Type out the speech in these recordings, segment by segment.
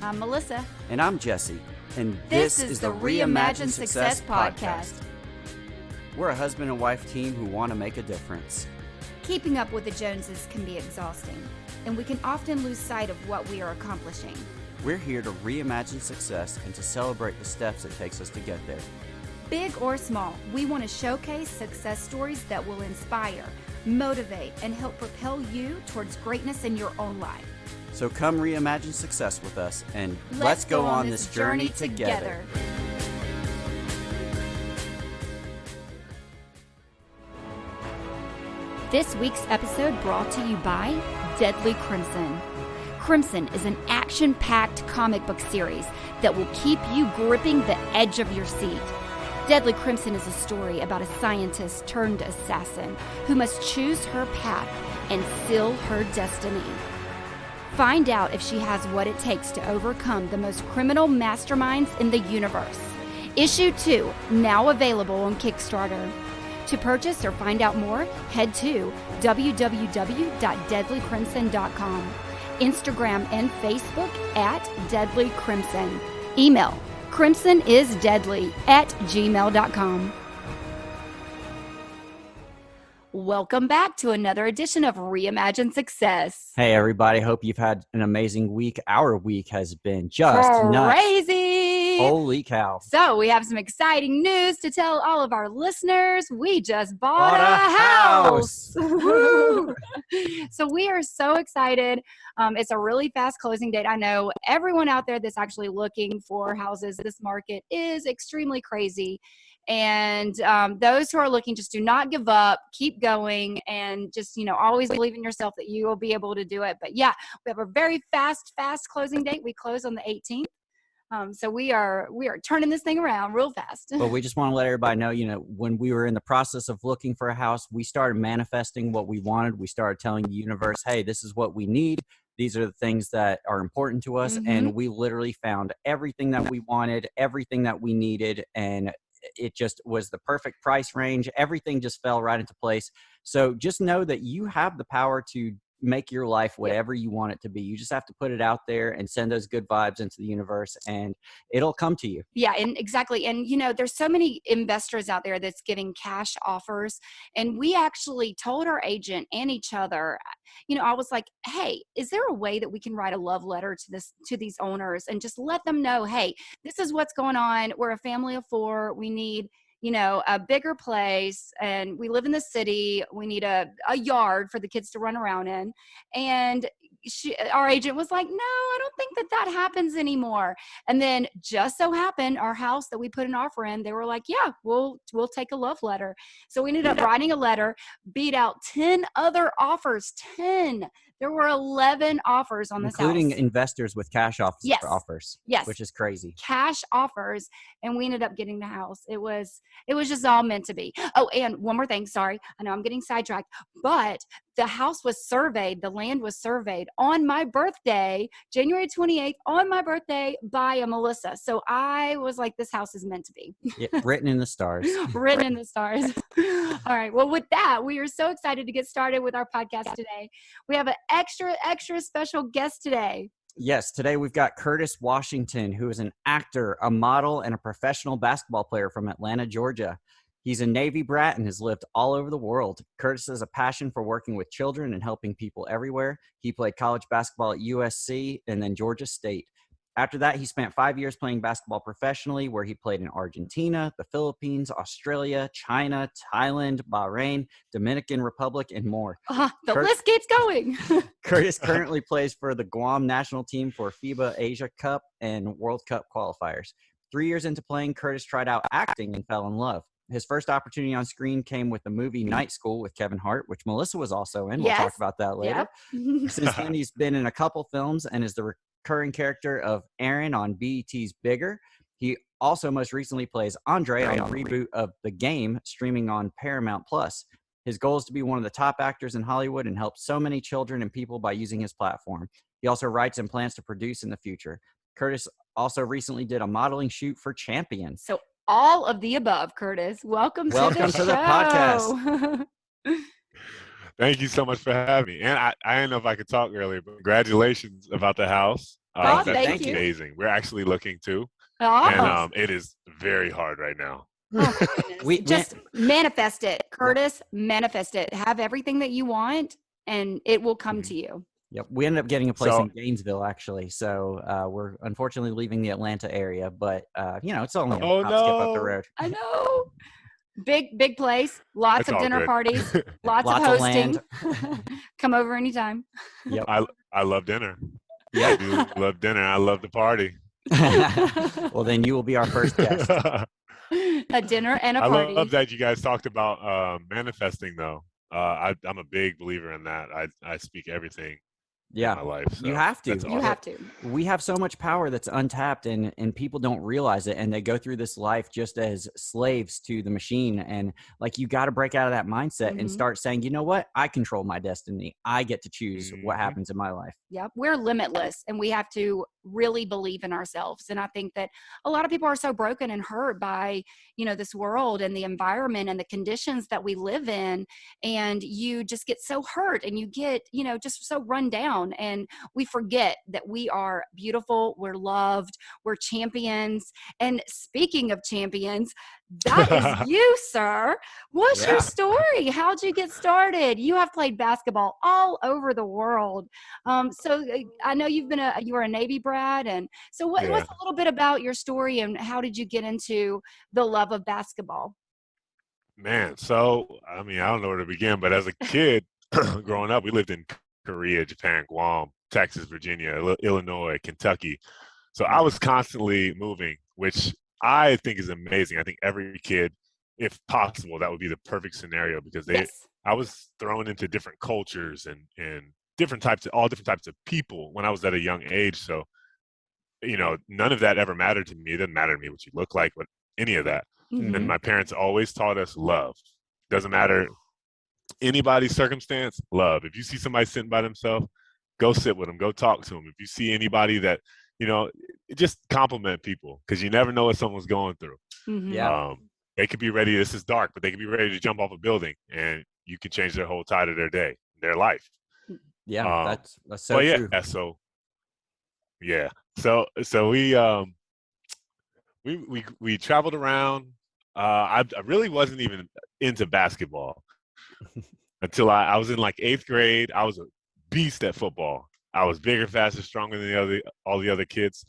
I'm Melissa. And I'm Jesse. And this is the Reimagine Success Podcast. We're a husband and wife team who want to make a difference. Keeping up with the Joneses can be exhausting, and we can often lose sight of what we are accomplishing. We're here to reimagine success and to celebrate the steps it takes us to get there. Big or small, we want to showcase success stories that will inspire, motivate, and help propel you towards greatness in your own life. So come reimagine success with us, and let's go on this journey together. This week's episode brought to you by Deadly Crimson. Crimson is an action-packed comic book series that will keep you gripping the edge of your seat. Deadly Crimson is a story about a scientist turned assassin who must choose her path and seal her destiny. Find out if she has what it takes to overcome the most criminal masterminds in the universe. Issue 2, now available on Kickstarter. To purchase or find out more, head to www.deadlycrimson.com, Instagram and Facebook at Deadly Crimson. Email crimsonisdeadly@gmail.com. Welcome back to another edition of Reimagine Success. Hey, everybody. Hope you've had an amazing week. Our week has been just crazy. Nuts. Holy cow. So we have some exciting news to tell all of our listeners. We just bought a house. So we are so excited. It's a really fast closing date. I know everyone out there that's actually looking for houses. This market is extremely crazy. And those who are looking, just do not give up, keep going, and just, always believe in yourself that you will be able to do it. But yeah, we have a very fast closing date. We close on the 18th. So we are turning this thing around real fast. But we just want to let everybody know, when we were in the process of looking for a house, we started manifesting what we wanted. We started telling the universe, hey, this is what we need. These are the things that are important to us. Mm-hmm. And we literally found everything that we wanted, everything that we needed. And it just was the perfect price range. Everything just fell right into place. So just know that you have the power to make your life whatever you want it to be. You just have to put it out there and send those good vibes into the universe, and it'll come to you. Yeah, and exactly. And, there's so many investors out there that's giving cash offers. And we actually told our agent and each other, I was like, hey, is there a way that we can write a love letter to these owners and just let them know, hey, this is what's going on. We're a family of 4. We need a bigger place, and we live in the city. We need a yard for the kids to run around in. And our agent was like, no, I don't think that happens anymore. And then just so happened, our house that we put an offer in, they were like, yeah, we'll take a love letter. So we ended up writing a letter, beat out 10 other offers, 10. There were 11 offers on this house. Including investors with cash offers. Yes. Which is crazy. Cash offers. And we ended up getting the house. It was just all meant to be. Oh, and one more thing. Sorry. I know I'm getting sidetracked. But the house was surveyed. The land was surveyed on my birthday, January 28th, on my birthday by a Melissa. So I was like, this house is meant to be. Yeah, written in the stars. Written in the stars. All right. Well, with that, we are so excited to get started with our podcast today. We have an extra special guest today. Yes, today we've got Curtis Washington, who is an actor, a model, and a professional basketball player from Atlanta, Georgia. He's a Navy brat and has lived all over the world. Curtis has a passion for working with children and helping people everywhere. He played college basketball at USC and then Georgia State. After that, he spent 5 years playing basketball professionally, where he played in Argentina, the Philippines, Australia, China, Thailand, Bahrain, Dominican Republic, and more. The list keeps going. Curtis currently plays for the Guam national team for FIBA Asia Cup and World Cup qualifiers. 3 years into playing, Curtis tried out acting and fell in love. His first opportunity on screen came with the movie Night School with Kevin Hart, which Melissa was also in. We'll talk about that later. Yep. Since then, he's been in a couple films and is the recurring character of Aaron on BET's Bigger. He also most recently plays Andre on the reboot of The Game, streaming on Paramount+. His goal is to be one of the top actors in Hollywood and help so many children and people by using his platform. He also writes and plans to produce in the future. Curtis also recently did a modeling shoot for Champion. So all of the above, Curtis. Welcome to the podcast. Thank you so much for having me. And I didn't know if I could talk earlier, but congratulations about the house. Oh, Thank you. That's thank Thank you. you. amazing. We're actually looking too, and Oh, it is very hard right now. oh my goodness. We Just manifest it, yep. Curtis. Manifest it. Have everything that you want, and it will come Mhm. to you. Yep. We ended up getting a place So, in Gainesville, actually. So we're unfortunately leaving the Atlanta area, but it's only a oh hop skip up the no, road. I know. Big place. Lots it's of all dinner good. parties. Lots of Lots of land. hosting. Come over anytime. Yep. I love dinner. I Yep. do love dinner. I love the party. Well, then you will be our first guest. A dinner and a I love party. that you guys talked about manifesting, though. I'm a big believer in that. I speak everything in Yeah. my life, You so have that's to. You awesome. have to. We have so much power that's untapped, and people don't realize it, and they go through this life just as slaves to the machine. And like, you got to break out of that mindset and Mhm. start saying, you know what, I control my destiny. I get to choose what Mhm. happens in my life. Yep. We're limitless and we have to really believe in ourselves. And I think that a lot of people are so broken and hurt by, this world and the environment and the conditions that we live in. And you just get so hurt and you get, just so run down. And we forget that we are beautiful, we're loved, we're champions. And speaking of champions, that is you, sir. What's your Yeah. story? How'd you get started? You have played basketball all over the world. So I know you were a Navy brat, and so Yeah, what's a little bit about your story and how did you get into the love of basketball? man. So I mean, I don't know where to begin, but as a kid, growing up, we lived in Korea, Japan, Guam, Texas, Virginia, Illinois, Kentucky. So I was constantly moving, which I think is amazing. I think every kid, if possible, that would be the perfect scenario because Yes. I was thrown into different cultures and all different types of people when I was at a young age. So, none of that ever mattered to me. It doesn't matter to me what you look like, what any of that. And Hmm. my parents always taught us love. Doesn't matter anybody's circumstance, love. If you see somebody sitting by themselves, go sit with them, go talk to them. If you see anybody that, you know, just compliment people because you never know what someone's going through. Hmm. Yeah. They could be ready. This is dark, but they could be ready to jump off a building, and you can change their whole tide of their day, their life. Yeah. Um, That's so but yeah, true. so yeah, so we traveled around. I really wasn't even into basketball until I was in like eighth grade. I was a beast at football. I was bigger, faster, stronger than all the other kids.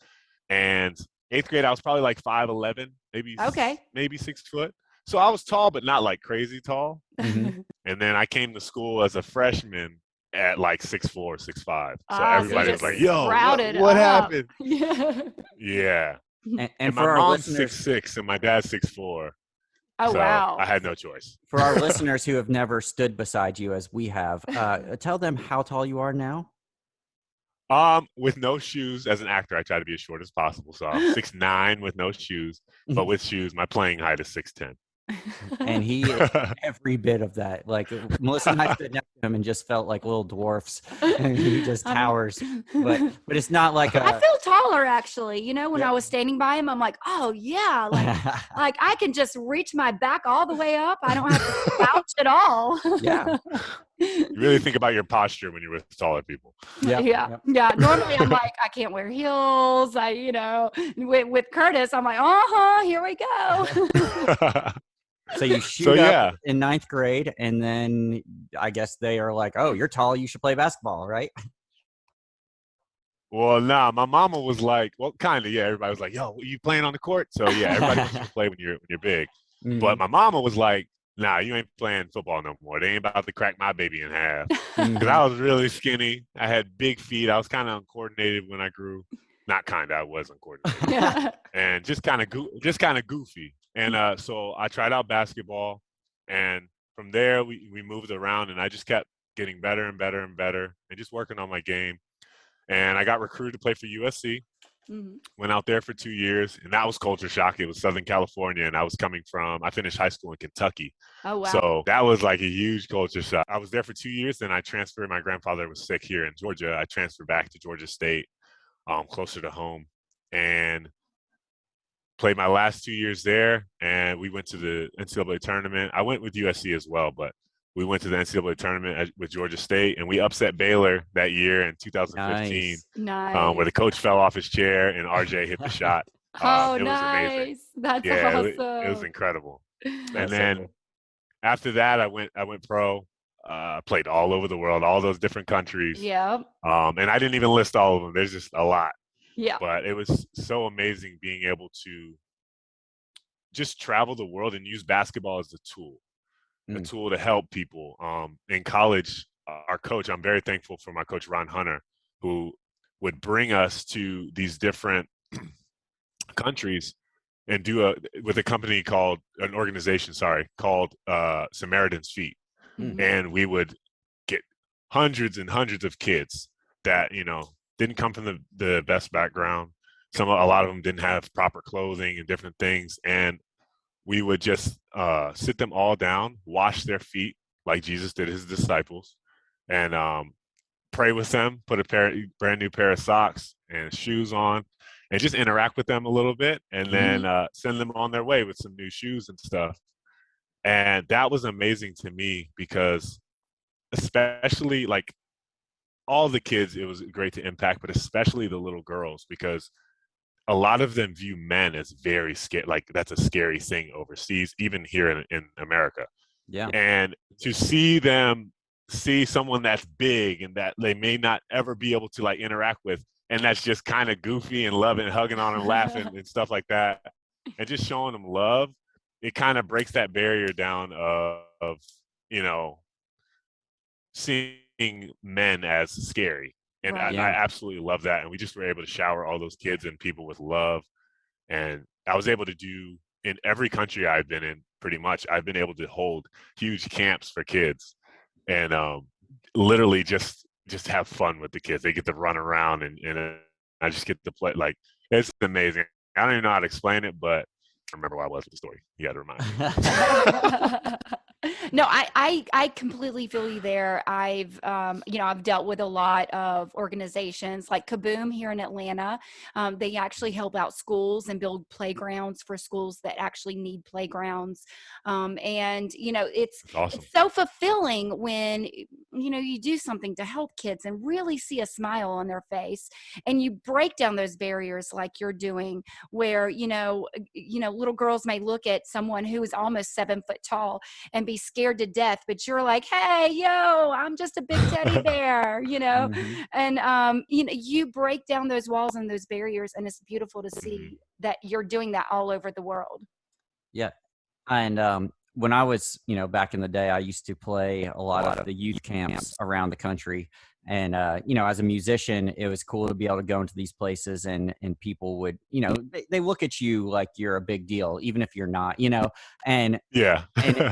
And eighth grade, I was probably like 5'11", Okay. maybe 6 foot. So I was tall, but not like crazy tall. Hmm. And then I came to school as a freshman at like 6'4", 6'5". So So you everybody was just like, "Yo, sprouted what up. happened?" Yeah. Yeah. And And my for our mom's listeners, 6'6" and my dad's 6'4". Oh, So I wow. had no choice. for our listeners who have never stood beside you as we have, tell them how tall you are now. With no shoes, as an actor, I try to be as short as possible. So I'm 6'9" with no shoes, but with shoes, my playing height is 6'10". And he is every bit of that. Like, Melissa and I stood next to him and just felt like little dwarfs, and he just I'm- towers. But it's not like I a feel taller actually. When yeah. I was standing by him, I'm like, oh yeah, like I can just reach my back all the way up. I don't have to slouch at all. Yeah. You really think about your posture when you're with taller people. Yep. Yeah, Yep. yeah. Normally, I'm like, I can't wear heels. With Curtis, I'm like, here we go. So you So shoot up yeah, in ninth grade, and then I guess they are like, "Oh, you're tall. You should play basketball, right?" well, nah, my mama was like, well, kind of, yeah. Everybody was like, "Yo, you playing on the court?" So yeah, everybody wants you to play when you're big. But Mhm. my mama was like, "Nah, you ain't playing football no more. They ain't about to crack my baby in half." Because Mhm. I was really skinny. I had big feet. I was kind of uncoordinated when I grew. Not kind of, I was uncoordinated. Yeah. And just kind of goofy. And so I tried out basketball, and from there we moved around, and I just kept getting better and better and better, and just working on my game. And I got recruited to play for USC. Mhm. Went out there for 2 years, and that was culture shock. It was Southern California, and I finished high school in Kentucky. Oh wow. So that was like a huge culture shock. I was there for 2 years, then I transferred. My grandfather was sick here in Georgia. I transferred back to Georgia State, closer to home, and played my last 2 years there. And we went to the NCAA tournament. I went with USC as well, but We went to the NCAA tournament with Georgia State, and we upset Baylor that year in 2015, Nice. where Nice. the coach fell off his chair and RJ hit the shot. Oh, It was amazing. nice. That's Yeah, it was awesome. incredible. And That's so then cool. after that, I went pro. Played all over the world, all those different countries. Yep. And I didn't even list all of them. There's just a lot. Yeah. But it was so amazing being able to just travel the world and use basketball as a Mm. tool to help people. In college, our coach, I'm very thankful for my coach, Ron Hunter, who would bring us to these different countries and with a company called, an organization, called Samaritan's Feet. Mm. Mhm. And we would get hundreds and hundreds of kids that, didn't come from the best background. A lot of them didn't have proper clothing and different things. And we would just sit them all down, wash their feet like Jesus did his disciples, and pray with them, put a brand new pair of socks and shoes on, and just interact with them a little bit, and then send them on their way with some new shoes and stuff. And that was amazing to me because, especially like all the kids, it was great to impact, but especially the little girls, because a lot of them view men as very scary. Like that's a scary thing overseas, even here in America. Yeah. And to see them see someone that's big and that they may not ever be able to like interact with, and that's just kind of goofy and loving, hugging on and laughing and stuff like that, and just showing them love, it kind of breaks that barrier down of you know seeing men as scary. And I, Right. I Yeah. absolutely love that. And we just were able to shower all those kids and people with love. And I was able to do, in every country I've been in, pretty much, I've been able to hold huge camps for kids and literally just have fun with the kids. They get to run around and I just get to play. Like, it's amazing. I don't even know how to explain it, but I remember where I was with the story. You got to remind me. No, I completely feel you there. I've dealt with a lot of organizations like Kaboom here in Atlanta. They actually help out schools and build playgrounds for schools that actually need playgrounds. And That's awesome. it's so fulfilling when you do something to help kids and really see a smile on their face, and you break down those barriers like you're doing, where little girls may look at someone who is almost 7 foot tall and be scared to death, but you're like, hey, yo, I'm just a big teddy bear, Mhm. and you break down those walls and those barriers, and it's beautiful to see that you're doing that all over the world. Yeah. And when I was, back in the day, I used to play a lot of the youth camps around the country. And, as a musician, it was cool to be able to go into these places and people would, they look at you like you're a big deal, even if you're not, and Yeah.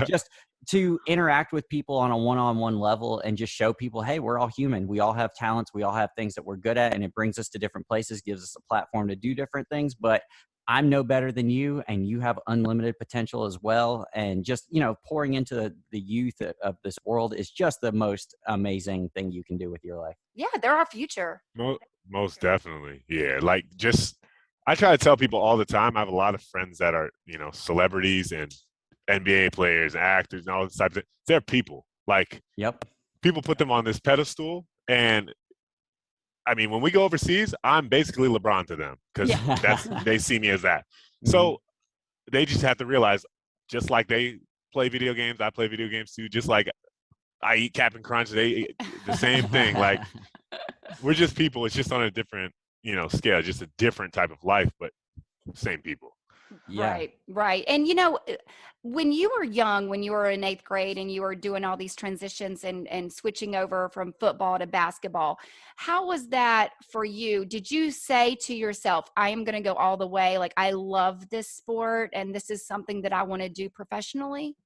just to interact with people on a one-on-one level and just show people, hey, we're all human. We all have talents. We all have things that we're good at. And it brings us to different places, gives us a platform to do different things. But I'm no better than you, and you have unlimited potential as well. And just, pouring into the youth of this world is just the most amazing thing you can do with your life. Yeah, they're our future. Most definitely. Yeah. Like, I try to tell people all the time. I have a lot of friends that are, celebrities and NBA players, actors, and all this type of thing. They're people. Like, Yep. people put them on this pedestal. And I mean, when we go overseas, I'm basically LeBron to them because they see me as that. So they just have to realize, just like they play video games, I play video games too. Just like I eat Cap'n Crunch, they eat the same thing. Like, we're just people. It's just on a different, scale, just a different type of life, but same people. Yeah. Right. And when you were young, when you were in 8th grade and you were doing all these transitions and switching over from football to basketball, how was that for you? Did you say to yourself, I am going to go all the way? Like, I love this sport and this is something that I want to do professionally?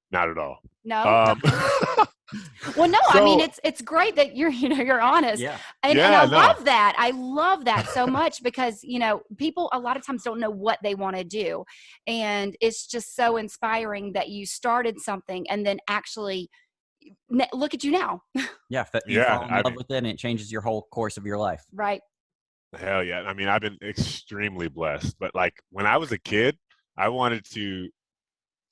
Not at all. No? Well, no, I mean, it's great that you're honest. Yeah. And Yeah, I no. love that. I love that so much because, people a lot of times don't know what they want to do. And it's just so inspiring that you started something and then actually look at you now. Yeah. You Yeah, fall in I love mean, with it and it changes your whole course of your life. Right. hell yeah. I mean, I've been extremely blessed. But like when I was a kid, I wanted to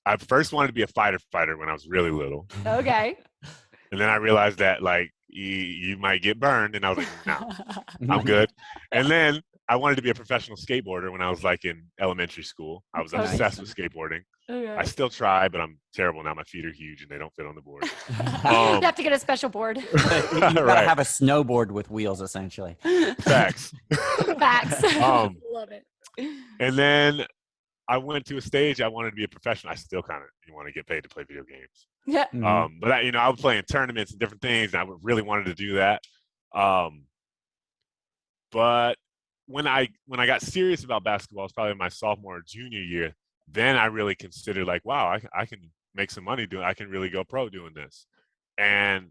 I first wanted to be a fighter when I was really little. Okay. And then I realized that like you might get burned. And I was like, no, I'm good. And then I wanted to be a professional skateboarder when I was like in elementary school. I was Okay. obsessed with skateboarding. I Okay. still try, but I'm terrible now. My feet are huge and they don't fit on the board. You have to get a special board. You gotta Right. have a snowboard with wheels, essentially. Facts. Facts. Love it. And then I went to a stage. I wanted to be a professional. I still kind of want to get paid to play video games. Yeah. Mhm. But I would play in tournaments and different things, and I really wanted to do that. But when I got serious about basketball, it's probably my sophomore or junior year. Then I really considered like, wow, I can make some money doing. I can really go pro doing this, and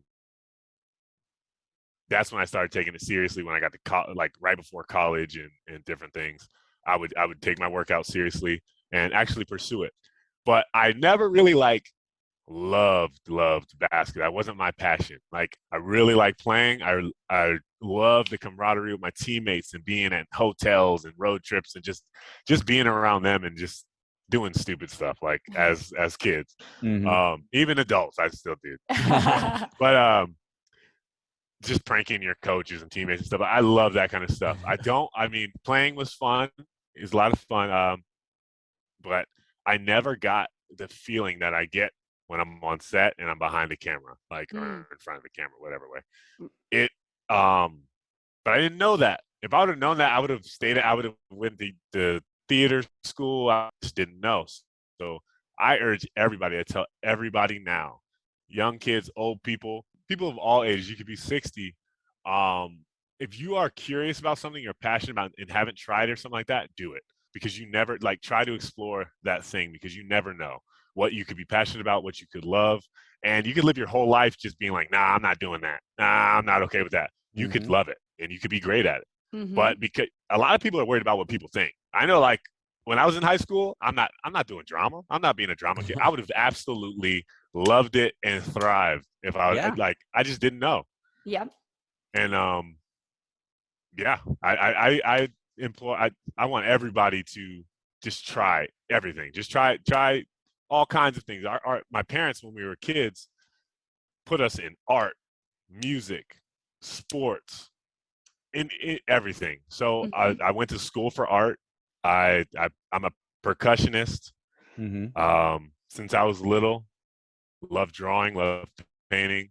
that's when I started taking it seriously. When I got to like right before college and different things, I would take my workout seriously and actually pursue it. But I never really like loved basketball. That wasn't my passion. Like I really like playing. I love the camaraderie with my teammates and being at hotels and road trips and just being around them and just doing stupid stuff like as kids. Mhm. Even adults I still do. But just pranking your coaches and teammates and stuff. I love that kind of stuff. I mean, playing was fun. It was a lot of fun. But I never got the feeling that I get when I'm on set and I'm behind the camera, like or in front of the camera, whatever way. It but I didn't know that. If I would have known that, I would have went to the theater school. I just didn't know. So I urge everybody, I tell everybody now, young kids, old people, people of all ages, you could be 60. If you are curious about something you're passionate about and haven't tried or something like that, do it. Because you never like try to explore that thing because you never know what you could be passionate about, what you could love. And you could live your whole life just being like, nah, I'm not doing that. Nah, I'm not okay with that. You could love it and you could be great at it. But because a lot of people are worried about what people think. I know like when I was in high school, I'm not doing drama. I'm not being a drama kid. I would have absolutely loved it and thrived if I was like I just didn't know. Yep. And yeah, I implore I want everybody to just try everything. Just try all kinds of things. My parents when we were kids put us in art, music, sports, in everything. So I went to school for art. I'm a percussionist. Since I was little, love drawing, love painting.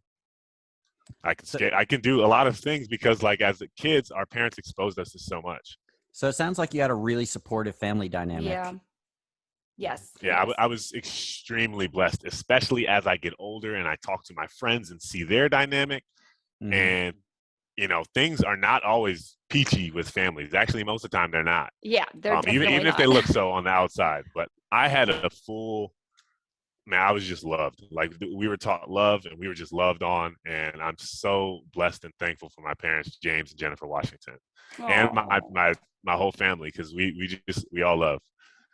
I can skate. I can do a lot of things because, like, as kids, our parents exposed us to so much. So it sounds like you had a really supportive family dynamic. Yeah. Yes. Yeah, Yes. I was extremely blessed, especially as I get older and I talk to my friends and see their dynamic. And, you know, things are not always peachy with families. Actually, most of the time they're not. Yeah, they're definitely even if not. they look so on the outside. But I had a full man, I was just loved. Like we were taught love and we were just loved on. And I'm so blessed and thankful for my parents, James and Jennifer Washington, and my whole family, because we all love.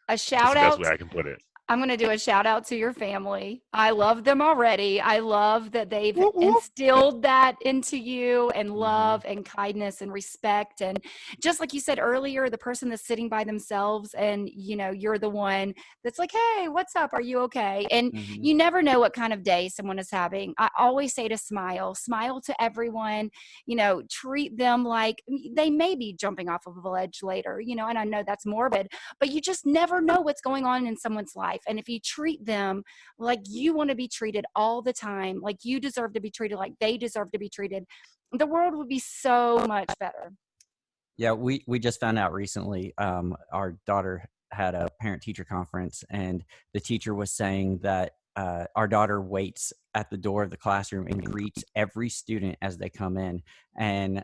A That's shout the best out. way I can put it. I'm going to do a shout out to your family. I love them already. I love that they've instilled that into you and love and kindness and respect. And just like you said earlier, the person that's sitting by themselves and, you know, you're the one that's like, hey, what's up? Are you okay? And you never know what kind of day someone is having. I always say to smile to everyone, you know, treat them like they may be jumping off of a ledge later, you know, and I know that's morbid, but you just never know what's going on in someone's life. And if you treat them like you want to be treated all the time, like you deserve to be treated like they deserve to be treated, the world would be so much better. Yeah, we just found out recently, our daughter had a parent-teacher conference, and the teacher was saying that our daughter waits at the door of the classroom and greets every student as they come in. And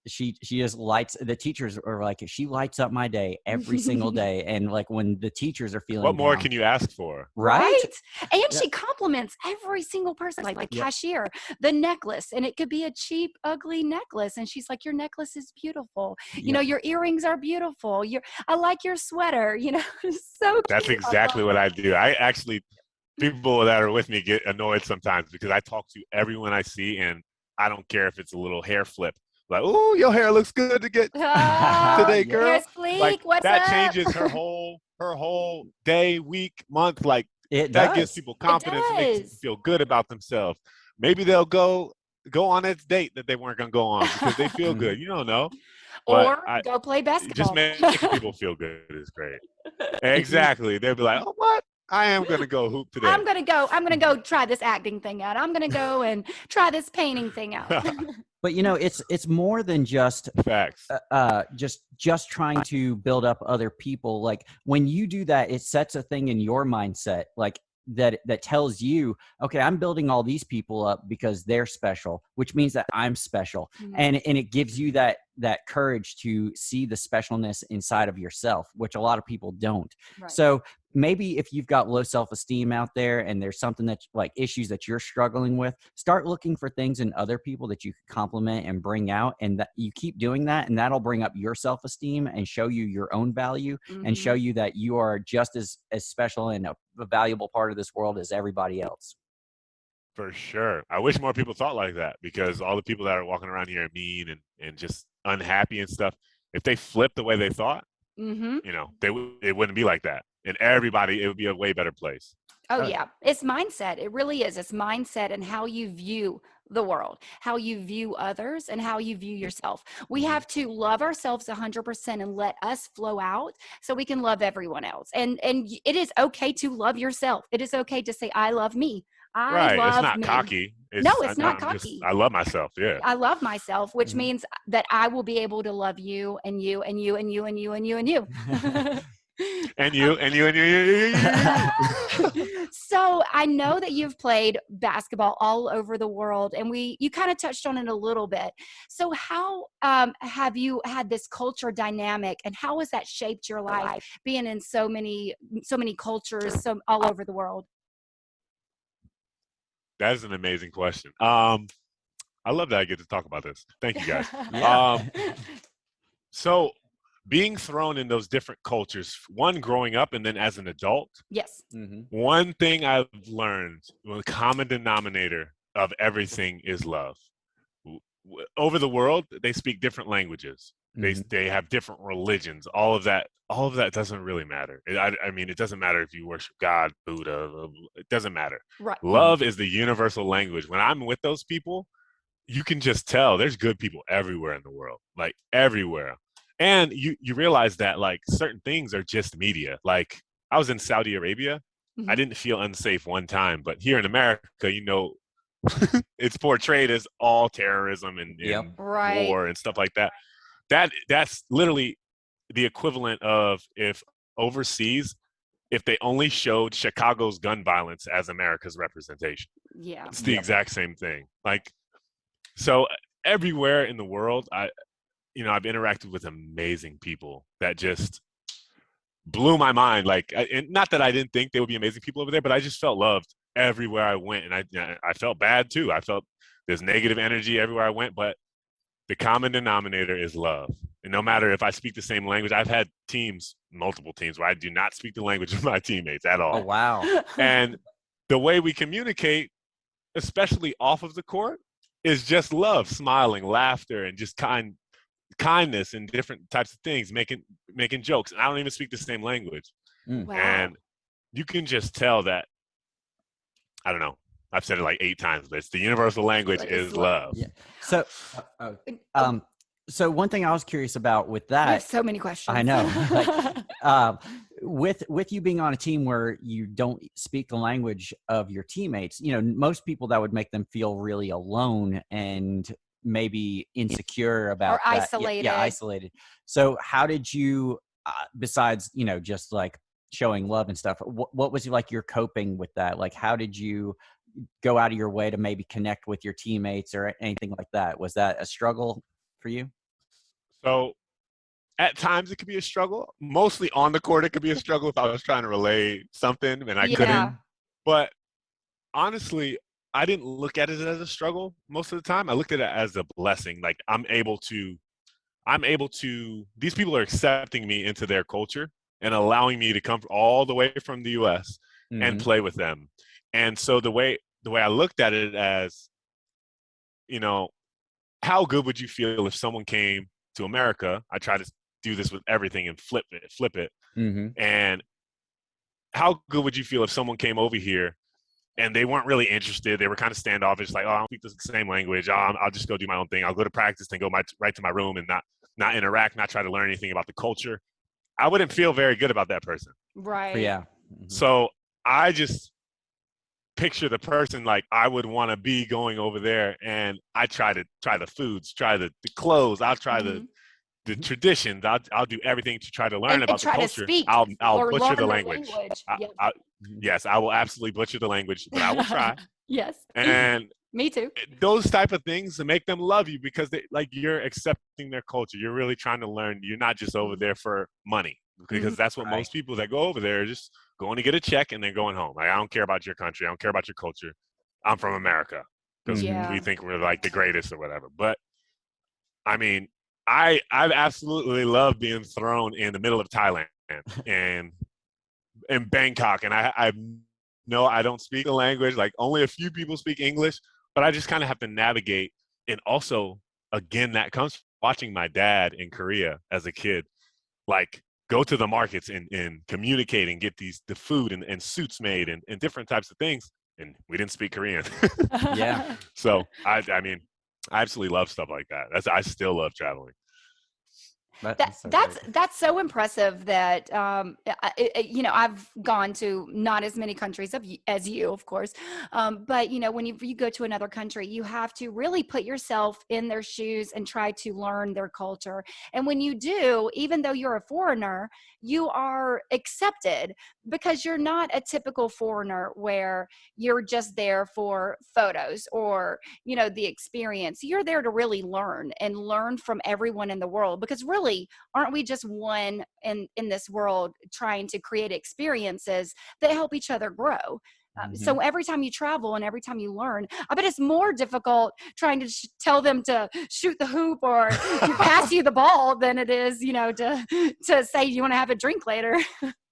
she just lights, the teachers are like, she lights up my day every single day. And like when the teachers are feeling what more down, can you ask for? Right? And Yeah. she compliments every single person, like cashier, the necklace, and it could be a cheap, ugly necklace. And she's like, your necklace is beautiful. You know, your earrings are beautiful. I like your sweater, you know, so cute. That's exactly what I do. I actually, people that are with me get annoyed sometimes because I talk to everyone I see and I don't care if it's a little hair flip. Like, oh, your hair looks good to get today, Your girl. hair's sleek. Like What's that up? changes her whole day, week, month. Like It That gives does. people It confidence, makes them does. feel good about themselves. Maybe they'll go on a date that they weren't going to go on because they feel Mhm. good. You don't know. But Or go play just basketball. making people feel good is great. And you Exactly. They'll be like, oh, what? I am going to go hoop today. I'm gonna go try this acting thing out. I'm gonna go and try this painting thing out. but it's more than Facts. just trying to build up other people. Like when you do that, it sets a thing in your mindset, like that tells you, okay, I'm building all these people up because they're special, which means that I'm special. Mhm. And it gives you that courage to see the specialness inside of yourself, which a lot of people don't. Right. So maybe if you've got low self-esteem out there and there's something that like issues that you're struggling with, start looking for things in other people that you can compliment and bring out, and that you keep doing that, and that'll bring up your self-esteem and show you your own value and show Mhm. you that you are just as special and a valuable part of this world as everybody else. For sure. I wish more people thought like that, because all the people that are walking around here mean and just unhappy and stuff, if they flipped the way they thought, Mhm. it wouldn't be like that. And everybody, it would be a way better place. Oh Uh, yeah, it's mindset. It really is. It's mindset and how you view the world, how you view others, and how you view yourself. We mhm. have to love ourselves 100% and let us flow out so we can love everyone else. And it is okay to love yourself. It is okay to say I love me. I Right. It's love not me. cocky. No, It's it's not I'm just cocky. I love myself. Yeah. I love myself, which Mhm. means that I will be able to love you and you and you and you and you and you and you. And you and you and you. So I know that you've played basketball all over the world, and you kind of touched on it a little bit. So how have you had this culture dynamic, and how has that shaped your life, being in so many cultures, all over the world? That is an amazing question. I love that I get to talk about this. Thank you guys. Yeah. Um, so being thrown in those different cultures, one growing up and then as an adult, Yes. Mhm. one thing I've learned, the common denominator of everything is love. Over the world, they speak different languages. Mhm. They have different religions. All of that doesn't really matter. I mean, it doesn't matter if you worship God, Buddha. It doesn't matter. Right. Mhm. Love is the universal language. When I'm with those people, you can just tell there's good people everywhere in the world, like everywhere. And you realize that like certain things are just media. Like I was in Saudi Arabia. I Mhm. didn't feel unsafe one time, but here in America, it's portrayed as all terrorism Yep. and Right. war and stuff like that. That's literally the equivalent of if overseas, if they only showed Chicago's gun violence as America's representation. Yeah. It's the Yep. exact same thing. Like so everywhere in the world, I've interacted with amazing people that just blew my mind. Like, and not that I didn't think they would be amazing people over there, but I just felt loved everywhere I went, and I felt bad too. I felt there's negative energy everywhere I went, but the common denominator is love. And no matter if I speak the same language, I've had multiple teams, where I do not speak the language of my teammates at Oh all. wow. And the way we communicate, especially off of the court, is just love, smiling, laughter, and just kindness and different types of things, making jokes. And I don't even speak the same language. Mm. Wow. And you can just tell that, I don't know, I've said it like 8 times, but it's the universal language It's is love. Yeah. So, Oh, so one thing I was curious about with we have that, so many I questions. know, like, um, with you being on a team where you don't speak the language of your teammates, most people that would make them feel really alone and maybe insecure Or about that. Yeah, yeah, isolated. isolated. So, how did you, besides just like showing love and stuff, what was like your coping with that? Like, how did you go out of your way to maybe connect with your teammates or anything like that? Was that a struggle for you? So at times it could be a struggle. Mostly on the court, it could be a struggle if I was trying to relay something and I couldn't. Yeah. Mhm. But honestly, I didn't look at it as a struggle most of the time. I looked at it as a blessing. Like these people are accepting me into their culture and allowing me to come all the way from the US and Mhm. play with them. And so the way I looked at it as, you know, how good would you feel if someone came to America? I try to do this with everything and flip it, Mhm. and how good would you feel if someone came over here and they weren't really interested? They were kind of standoffish, like, oh, I don't speak the same language. Oh, I'll just go do my own thing. I'll go to practice and go right to my room and not interact, not try to learn anything about the culture. I wouldn't feel very good about that person. Right. Yeah. So I just picture the person like I would want to be going over there, and I try the foods, try the clothes. I'll try the traditions. I'll do everything to try to learn and about the try to culture. speak I'll or butcher learn the their language. Yep. Yes, I will absolutely butcher the language, but I will try. Yes. And me too. Those type of things to make them love you, because you're accepting their culture. You're really trying to learn. You're not just over there for money, because that's what most people that go over there are just going to get a check and then going home. Like, I don't care about your country. I don't care about your culture. I'm from America because we think we're like the greatest or whatever. But I mean, I absolutely love being thrown in the middle of Thailand and in Bangkok, and I know I don't speak the language. Like, only a few people speak English, but I just kind of have to navigate. And also, again, that comes from watching my dad in Korea as a kid, like, go to the markets and communicate and get the food and suits made and different types of things. And we didn't speak Korean. Yeah. So I mean, I absolutely love stuff like that. I still love traveling. That's so impressive that I've gone to not as many countries as you, of course, but when you go to another country, you have to really put yourself in their shoes and try to learn their culture. And when you do, even though you're a foreigner, you are accepted, because you're not a typical foreigner where you're just there for photos or the experience. You're there to really learn from everyone in the world, because really, aren't we just one in this world trying to create experiences that help each other grow? So every time you travel and every time you learn, I bet it's more difficult trying to tell them to shoot the hoop or pass you the ball than it is, to say you want to have a drink later.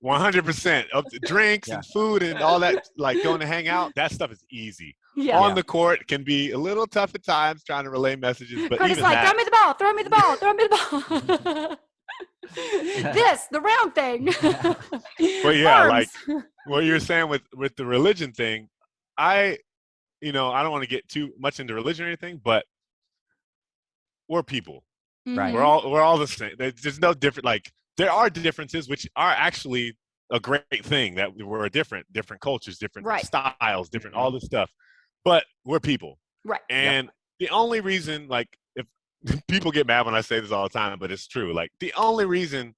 100%. Drinks and food and all that, like going to hang out, that stuff is easy. On the court can be a little tough at times trying to relay messages, but Curtis even like, that, throw me the ball, throw me the ball, throw me the ball. The round thing. But yeah, Arms. like what you're saying with the religion thing, I don't want to get too much into religion or anything, but we're people. Right. We're all the same. There's no different. Like, there are differences, which are actually a great thing, that we're different cultures, different styles, different all this stuff. But we're people. Right. And the only reason, like, if people get mad when I say this all the time, but it's true. Like, the only reason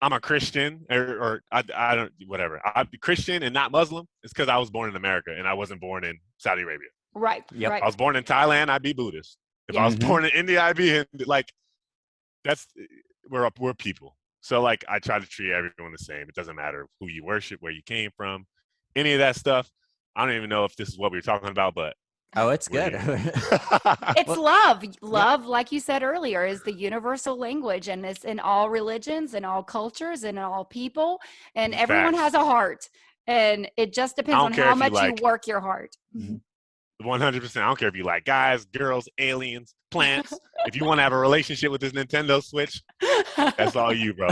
I'm a Christian or I don't, whatever, I'm Christian and not Muslim, is because I was born in America and I wasn't born in Saudi Arabia. Right. Yep. Right. If I was born in Thailand, I'd be Buddhist. If I was born in India, I'd be Hindu. Like, we're people. So, like, I try to treat everyone the same. It doesn't matter who you worship, where you came from, any of that stuff. I don't even know if this is what we were talking about, but it's good. It's love. Love, like you said earlier, is the universal language, and it's in all religions and all cultures and all people, and everyone has a heart, and it just depends on how much you work your heart. 100%. I don't care if you like guys, girls, aliens, plants. If you want to have a relationship with this Nintendo Switch, that's all you, bro.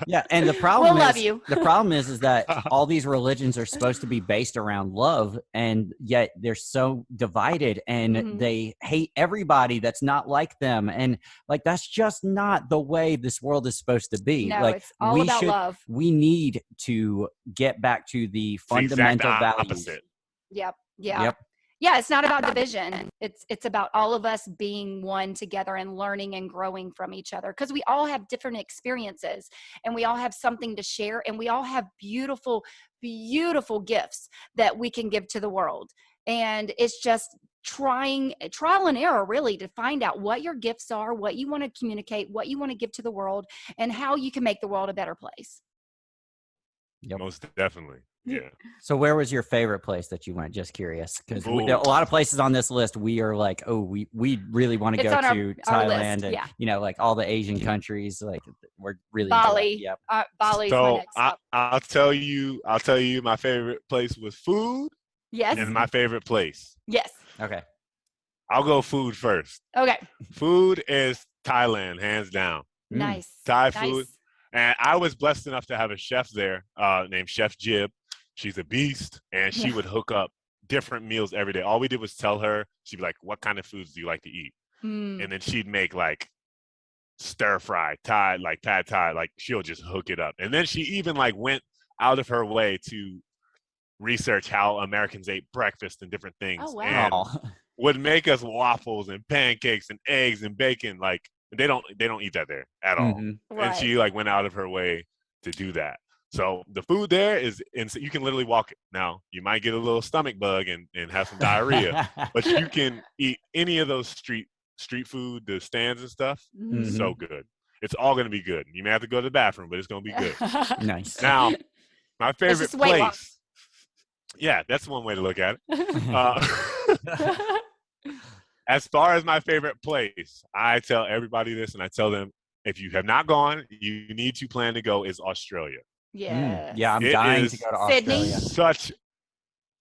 Yeah, and the problem love you. The problem is that all these religions are supposed to be based around love, and yet they're so divided, and they hate everybody that's not like them, and like, that's just not the way this world is supposed to be. No, like, it's all about love. We need to get back to the fundamental values. Opposite. Yep. Yeah, it's not about division. It's about all of us being one together and learning and growing from each other, because we all have different experiences and we all have something to share, and we all have beautiful, beautiful gifts that we can give to the world. And it's just trial and error, really, to find out what your gifts are, what you want to communicate, what you want to give to the world, and how you can make the world a better place. Yep. Most definitely. Yeah. So where was your favorite place that you went? Just curious, because a lot of places on this list, we are like, we really want to go to Thailand and like all the Asian countries. Like, we're really Bali. Yep. Bali's so my next stop. I'll tell you my favorite place was food. Yes. And my favorite place. Yes. Okay. I'll go food first. Okay. Food is Thailand, hands down. Nice. Thai food. And I was blessed enough to have a chef there named Chef Jib. She's a beast, and she Yeah. would hook up different meals every day. All we did was tell her, she'd be like, what kind of foods do you like to eat? Mm. And then she'd make like stir fry, Thai, like pad Thai, like she'll just hook it up. And then she even like went out of her way to research how Americans ate breakfast and different Oh things, wow. and would make us waffles and pancakes and eggs and bacon. Like they don't eat that there at all. Mm-hmm. And she like went out of her way to do that. So the food there is, you can literally walk it. Now you might get a little stomach bug and have some diarrhea, but you can eat any of those street food, the stands and stuff. Mhm. So good. It's all going to be good. You may have to go to the bathroom, but it's going to be good. Nice. Now, my It's favorite just weight loss. place. Yeah, that's one way to look at it. As far as my favorite place, I tell everybody this, and I tell them, if you have not gone, you need to plan to go, is Australia. Yes. Yeah, I'm It dying is to go to Sydney? Australia. Such.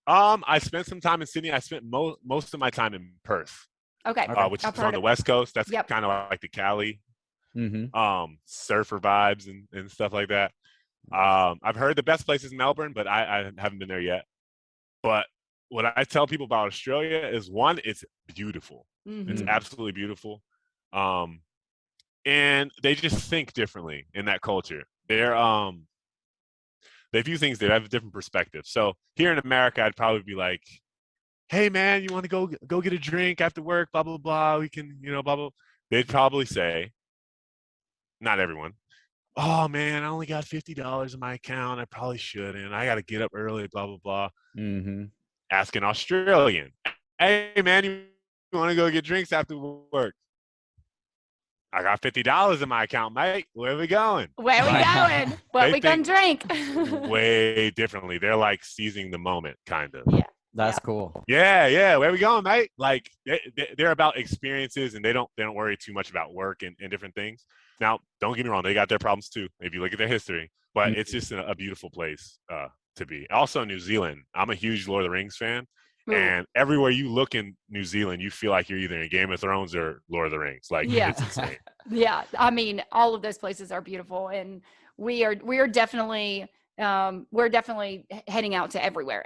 I spent some time in Sydney. I spent most of my time in Perth, Okay. which I've is heard on the of- West Coast. That's Yep. kind of like the Cali, Mm-hmm. surfer vibes and stuff like that. I've heard the best place is Melbourne, but I haven't been there yet. But what I tell people about Australia is, one, it's beautiful. It's Mhm. absolutely beautiful. And they just think differently in that culture. They view things, they have a different perspective. So here in America, I'd probably be like, hey man, you want to go get a drink after work, blah, blah, blah. We can, blah, blah. They'd probably say, not everyone, oh man, I only got $50 in my account. I probably shouldn't. I got to get up early, blah, blah, blah. Mm-hmm. Ask an Australian, hey man, you want to go get drinks after work? I got $50 in my account, mate. Where are we going? Where we going? What They we gonna drink? way differently. They're like seizing the moment, kind of. Yeah. That's cool. Yeah. Where we going, mate? Like they're about experiences, and they don't worry too much about work and different things. Now, don't get me wrong, they got their problems too, if you look at their history. But it's just a beautiful place to be. Also, New Zealand. I'm a huge Lord of the Rings fan. Ooh. And everywhere you look in New Zealand, you feel like you're either in Game of Thrones or Lord of the Rings. Like, Yeah. it's insane. Yeah. I mean, all of those places are beautiful, and we are definitely heading out to everywhere.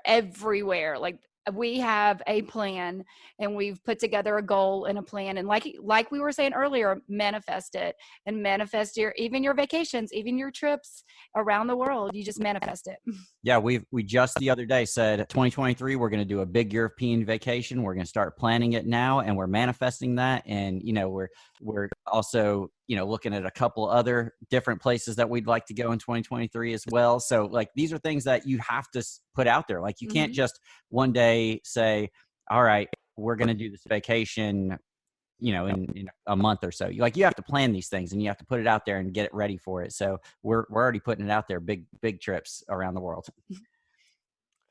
Like, we have a plan, and we've put together a goal and a plan, and like we were saying earlier, manifest it, and manifest even your vacations, even your trips around the world. You just manifest it. Yeah, we just the other day said 2023 we're going to do a big European vacation. We're going to start planning it now, and we're manifesting that. And we're also looking at a couple other different places that we'd like to go in 2023 as well. So like these are things that you have to put out there. Like you can't just one day say, all right, we're going to do this vacation in a month or so. You have to plan these things, and you have to put it out there and get it ready for it. So we're already putting it out there, big trips around the world.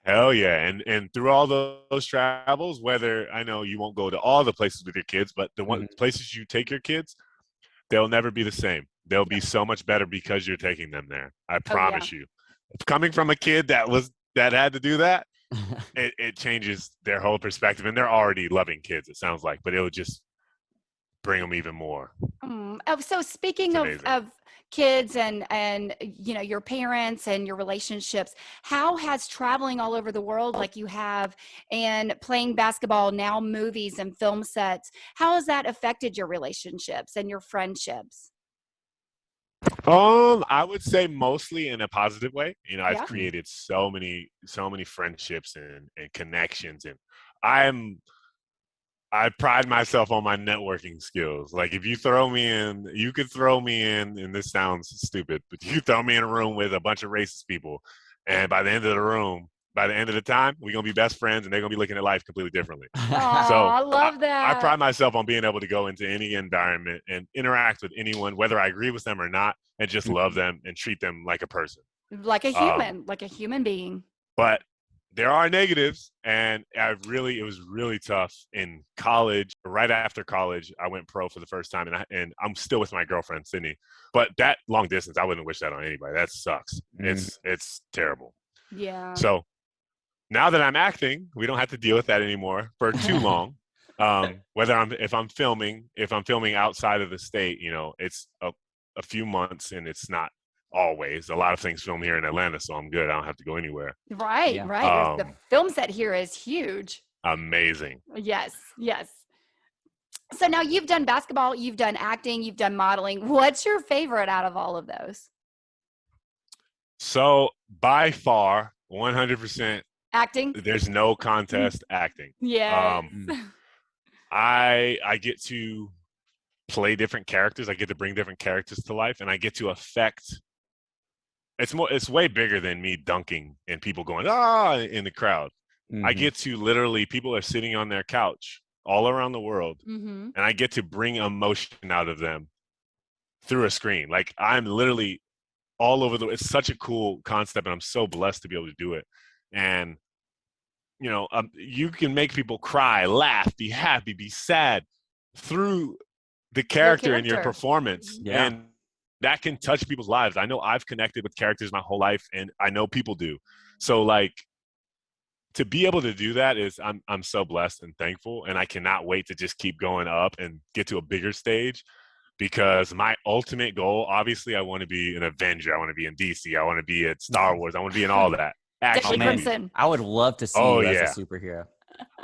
Hell yeah. And through all those travels, whether I know you won't go to all the places with your kids, but the one places you take your kids, they'll never be the same. They'll be so much better because you're taking them there. I promise you. Coming from a kid that had to do that, it changes their whole perspective. And they're already loving kids, it sounds like, but it'll just bring them even more. So speaking of kids and your parents and your relationships, how has traveling all over the world like you have, and playing basketball, now movies and film sets, how has that affected your relationships and your friendships? I would say mostly in a positive way. I've Yeah. created so many friendships and connections, and I pride myself on my networking skills. Like if you throw me in, you could throw me in, and this sounds stupid, but you throw me in a room with a bunch of racist people, and by the end of the time, we're going to be best friends, and they're going to be looking at life completely differently. Aw, So I love that. I pride myself on being able to go into any environment and interact with anyone, whether I agree with them or not, and just love them and treat them like a person. Like a human being. But there are negatives, and it was really tough in college. Right after college, I went pro for the first time, and I'm still with my girlfriend, Sydney. But that long distance, I wouldn't wish that on anybody. That sucks. It's terrible. Yeah. So now that I'm acting, we don't have to deal with that anymore for too long. If I'm filming outside of the state, it's a few months, and it's not always. A lot of things filmed here in Atlanta, so I'm good. I don't have to go anywhere. Right, Yeah. right. The film set here is huge. Amazing. Yes, yes. So now you've done basketball, you've done acting, you've done modeling. What's your favorite out of all of those? So by far, 100%, Acting? there's no contest acting. Yes. I get to play different characters. I get to bring different characters to life, and I get to affect. It's way bigger than me dunking and people going in the crowd. I get to literally, people are sitting on their couch all around the world, Mm-hmm. and I get to bring emotion out of them through a screen. Like I'm literally all over it's such a cool concept, and I'm so blessed to be able to do it. And you can make people cry, laugh, be happy, be sad through the character in your performance. Yeah. And that can touch people's lives. I know I've connected with characters my whole life, and I know people do. So like, to be able to do that is I'm so blessed and thankful, and I cannot wait to just keep going up and get to a bigger stage, because my ultimate goal, obviously, I want to be an Avenger. I want to be in DC. I want to be at Star Wars. I want to be in all that. Deadly Crimson. I would love to see you as a superhero.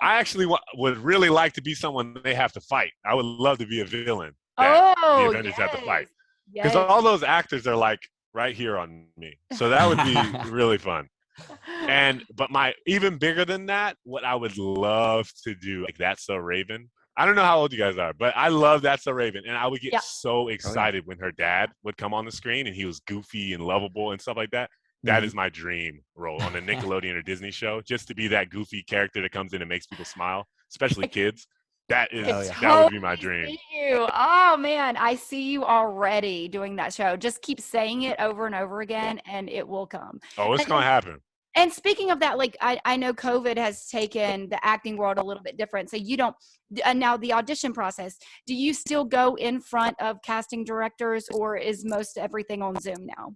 I actually would really like to be someone they have to fight. I would love to be a villain that the Avengers have to fight. Because all those actors are like right here on me. So that would be really fun. But even bigger than that, what I would love to do, like That's So Raven. I don't know how old you guys are, but I love That's So Raven. And I would get so excited when her dad would come on the screen and he was goofy and lovable and stuff like that. That is my dream role on a Nickelodeon or Disney show, just to be that goofy character that comes in and makes people smile, especially kids. That would be my dream. Oh man, I see you already doing that show. Just keep saying it over and over again and it will come. Oh, it's going to happen. And speaking of that, like I know COVID has taken the acting world a little bit different. So you don't, now the audition process, do you still go in front of casting directors, or is most everything on Zoom now?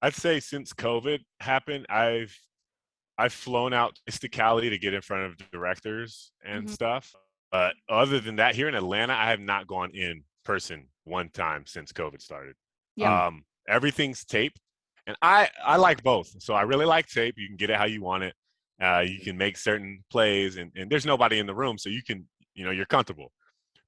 I'd say since COVID happened, I've flown out to Cali to get in front of directors and stuff. But other than that, here in Atlanta, I have not gone in person one time since COVID started. Yeah. Everything's taped, and I like both. So I really like tape. You can get it how you want it. You can make certain plays, and there's nobody in the room, so you can, you're comfortable.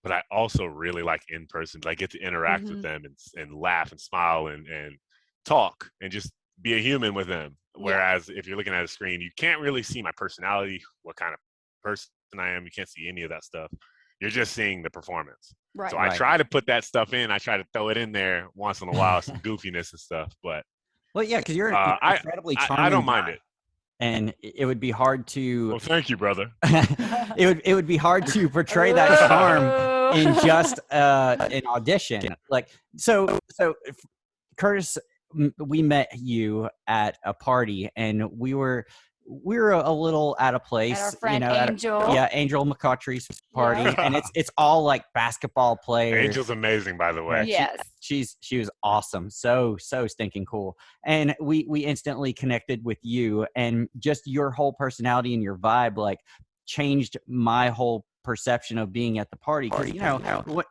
But I also really like in person. I get to interact with them and laugh and smile and talk and just be a human with them. Whereas if you're looking at a screen, you can't really see my personality, what kind of person I am. You can't see any of that stuff. You're just seeing the performance. Right. So I try to put that stuff in. I try to throw it in there once in a while, some goofiness and stuff. But because you're incredibly charming. I don't mind it. And it would be hard to. Well, thank you, brother. it would be hard to portray that charm in just an audition. Like so, Curtis, we met you at a party, and we were a little out of place. At our friend Angel. Angel McCautry's party, and it's all like basketball players. Angel's amazing, by the way. Yes, she was awesome, so stinking cool, and we instantly connected with you, and just your whole personality and your vibe like changed my whole perception of being at the party. Because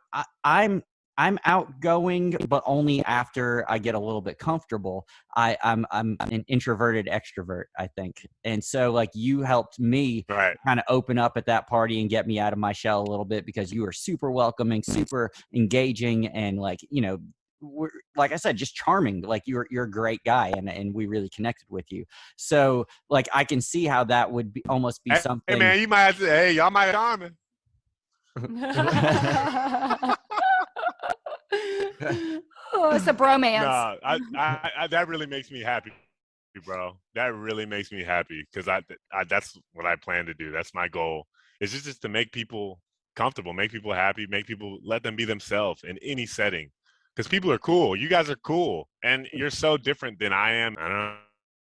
I'm outgoing, but only after I get a little bit comfortable. I'm an introverted extrovert, I think. And so like you helped me kind of open up at that party and get me out of my shell a little bit, because you were super welcoming, super engaging, and like, like I said, just charming. Like you're a great guy, and we really connected with you. So like I can see how that would almost be something. Hey man, you might have to, y'all might charm me. Oh, it's a bromance. No, I that really makes me happy, bro. That really makes me happy, because I that's what I plan to do. That's my goal. It's just to make people comfortable, make people happy, let them be themselves in any setting. Because people are cool. You guys are cool, and you're so different than I am. I don't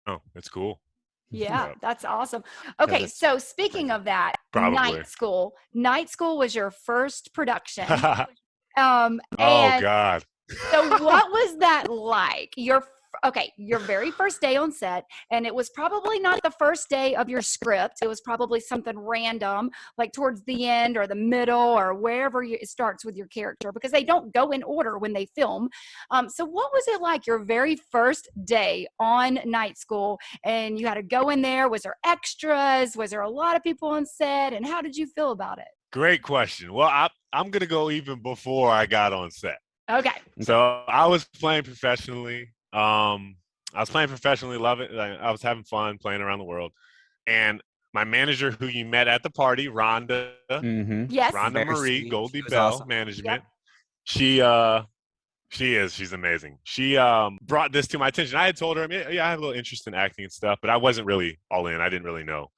know. It's cool. Yeah, that's awesome. Okay, so speaking of that, Night School was your first production. Oh God. So what was that like? okay, your very first day on set, and it was probably not the first day of your script. It was probably something random, like towards the end or the middle or wherever it starts with your character, because they don't go in order when they film. So what was it like your very first day on night school, and you had to go in there? Was there extras? Was there a lot of people on set? And how did you feel about it? Great question. Well, I'm going to go even before I got on set. Okay. So I was playing professionally. Love it. I was having fun playing around the world. And my manager, who you met at the party, Rhonda, Yes. Rhonda Very Marie, sweet. Goldie She was Bell awesome. Management. Yep. She's amazing. She brought this to my attention. I had told her, yeah, I have a little interest in acting and stuff, but I wasn't really all in. I didn't really know.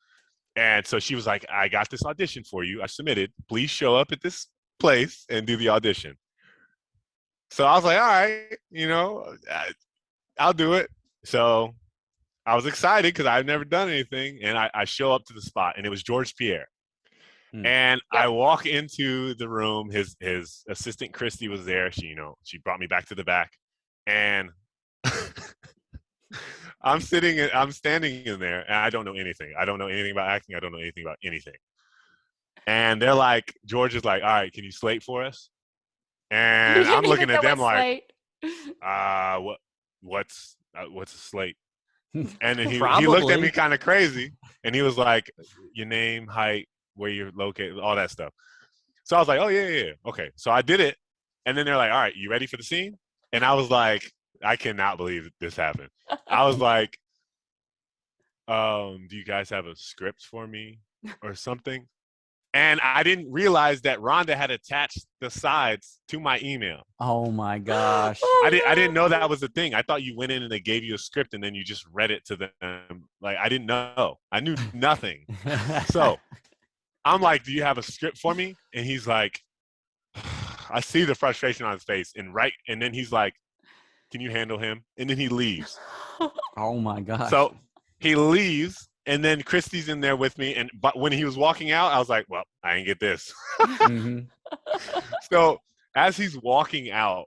And so she was like, I got this audition for you. I submitted. Please show up at this place and do the audition. So I was like, all right, I'll do it. So I was excited because I've never done anything. And I show up to the spot, and it was George Pierre. And Yep. I walk into the room. His assistant Christy was there. She brought me back to the back, and I'm standing in there, and I don't know anything. I don't know anything about acting. I don't know anything about anything. And they're like, George is like, all right, can you slate for us? And I'm looking at them like, what's a slate? And then he looked at me kind of crazy, and he was like, your name, height, where you're located, all that stuff. So I was like, oh yeah, okay. So I did it, and then they're like, all right, you ready for the scene? And I was like, I cannot believe this happened. I was like, do you guys have a script for me or something? And I didn't realize that Rhonda had attached the sides to my email. Oh my gosh. I didn't know that was a thing. I thought you went in and they gave you a script and then you just read it to them. Like, I didn't know. I knew nothing. So I'm like, do you have a script for me? And he's like, I see the frustration on his face. And then he's like, can you handle him? And then he leaves. Oh my gosh. So he leaves. And then Christy's in there with me. But when he was walking out, I was like, well, I ain't get this. So as he's walking out,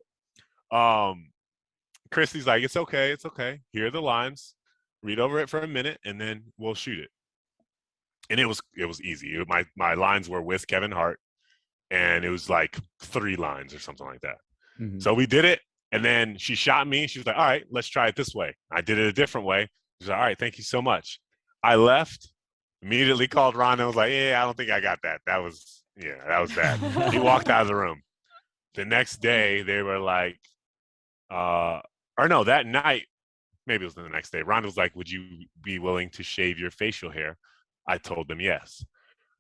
Christy's like, it's okay. Here are the lines. Read over it for a minute, and then we'll shoot it. And it was easy. My lines were with Kevin Hart, and it was like 3 lines or something like that. So we did it, and then she shot me. She was like, all right, let's try it this way. I did it a different way. She was like, all right, thank you so much. I left, immediately called Ron and was like, yeah, I don't think I got that. That was bad. He walked out of the room. The next day, they were like, that night, maybe it was the next day, Ron was like, would you be willing to shave your facial hair? I told them yes.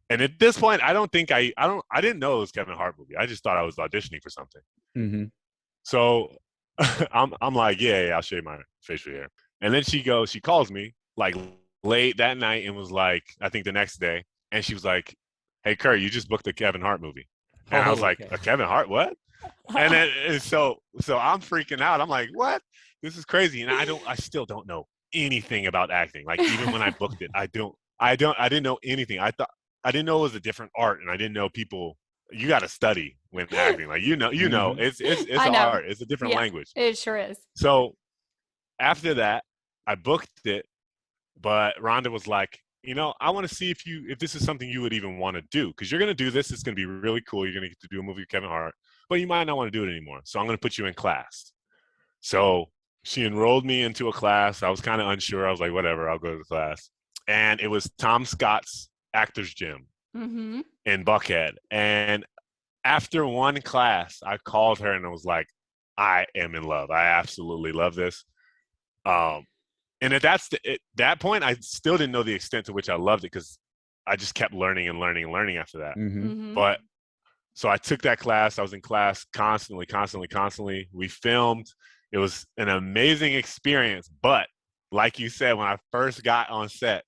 And at this point, I didn't know it was Kevin Hart movie. I just thought I was auditioning for something. So I'm like, yeah, I'll shave my facial hair. And then she calls me like late that night and was like, I think the next day, and she was like, hey, Kurt, you just booked a Kevin Hart movie. And I was like, a Kevin Hart, what? And then so I'm freaking out. I'm like, what? This is crazy. And I still don't know anything about acting. Like, even when I booked it, I didn't know anything. I didn't know it was a different art, and I didn't know people. You got to study when acting. Like, it's an art. It's a different language. It sure is. So after that, I booked it, but Rhonda was like, I want to see if this is something you would even want to do, because you're going to do this. It's going to be really cool. You're going to get to do a movie with Kevin Hart, but you might not want to do it anymore. So I'm going to put you in class. So she enrolled me into a class. I was kind of unsure. I was like, whatever, I'll go to the class. And it was Tom Scott's Actors Gym in Buckhead. And after one class, I called her and I was like, I am in love. I absolutely love this. And at that point, I still didn't know the extent to which I loved it, because I just kept learning and learning and learning after that. But so I took that class. I was in class constantly. We filmed. It was an amazing experience. But like you said, when I first got on set,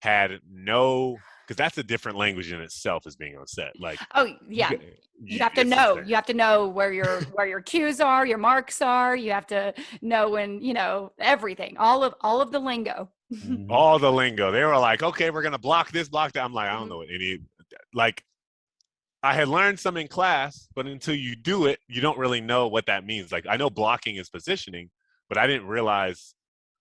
because that's a different language in itself, as being on set. Like, oh yeah, you have to know. You have to know where your cues are, your marks are. You have to know when, everything, all of the lingo. All the lingo. They were like, okay, we're gonna block this, block that. I'm like, I don't know what any. Like, I had learned some in class, but until you do it, you don't really know what that means. Like, I know blocking is positioning, but I didn't realize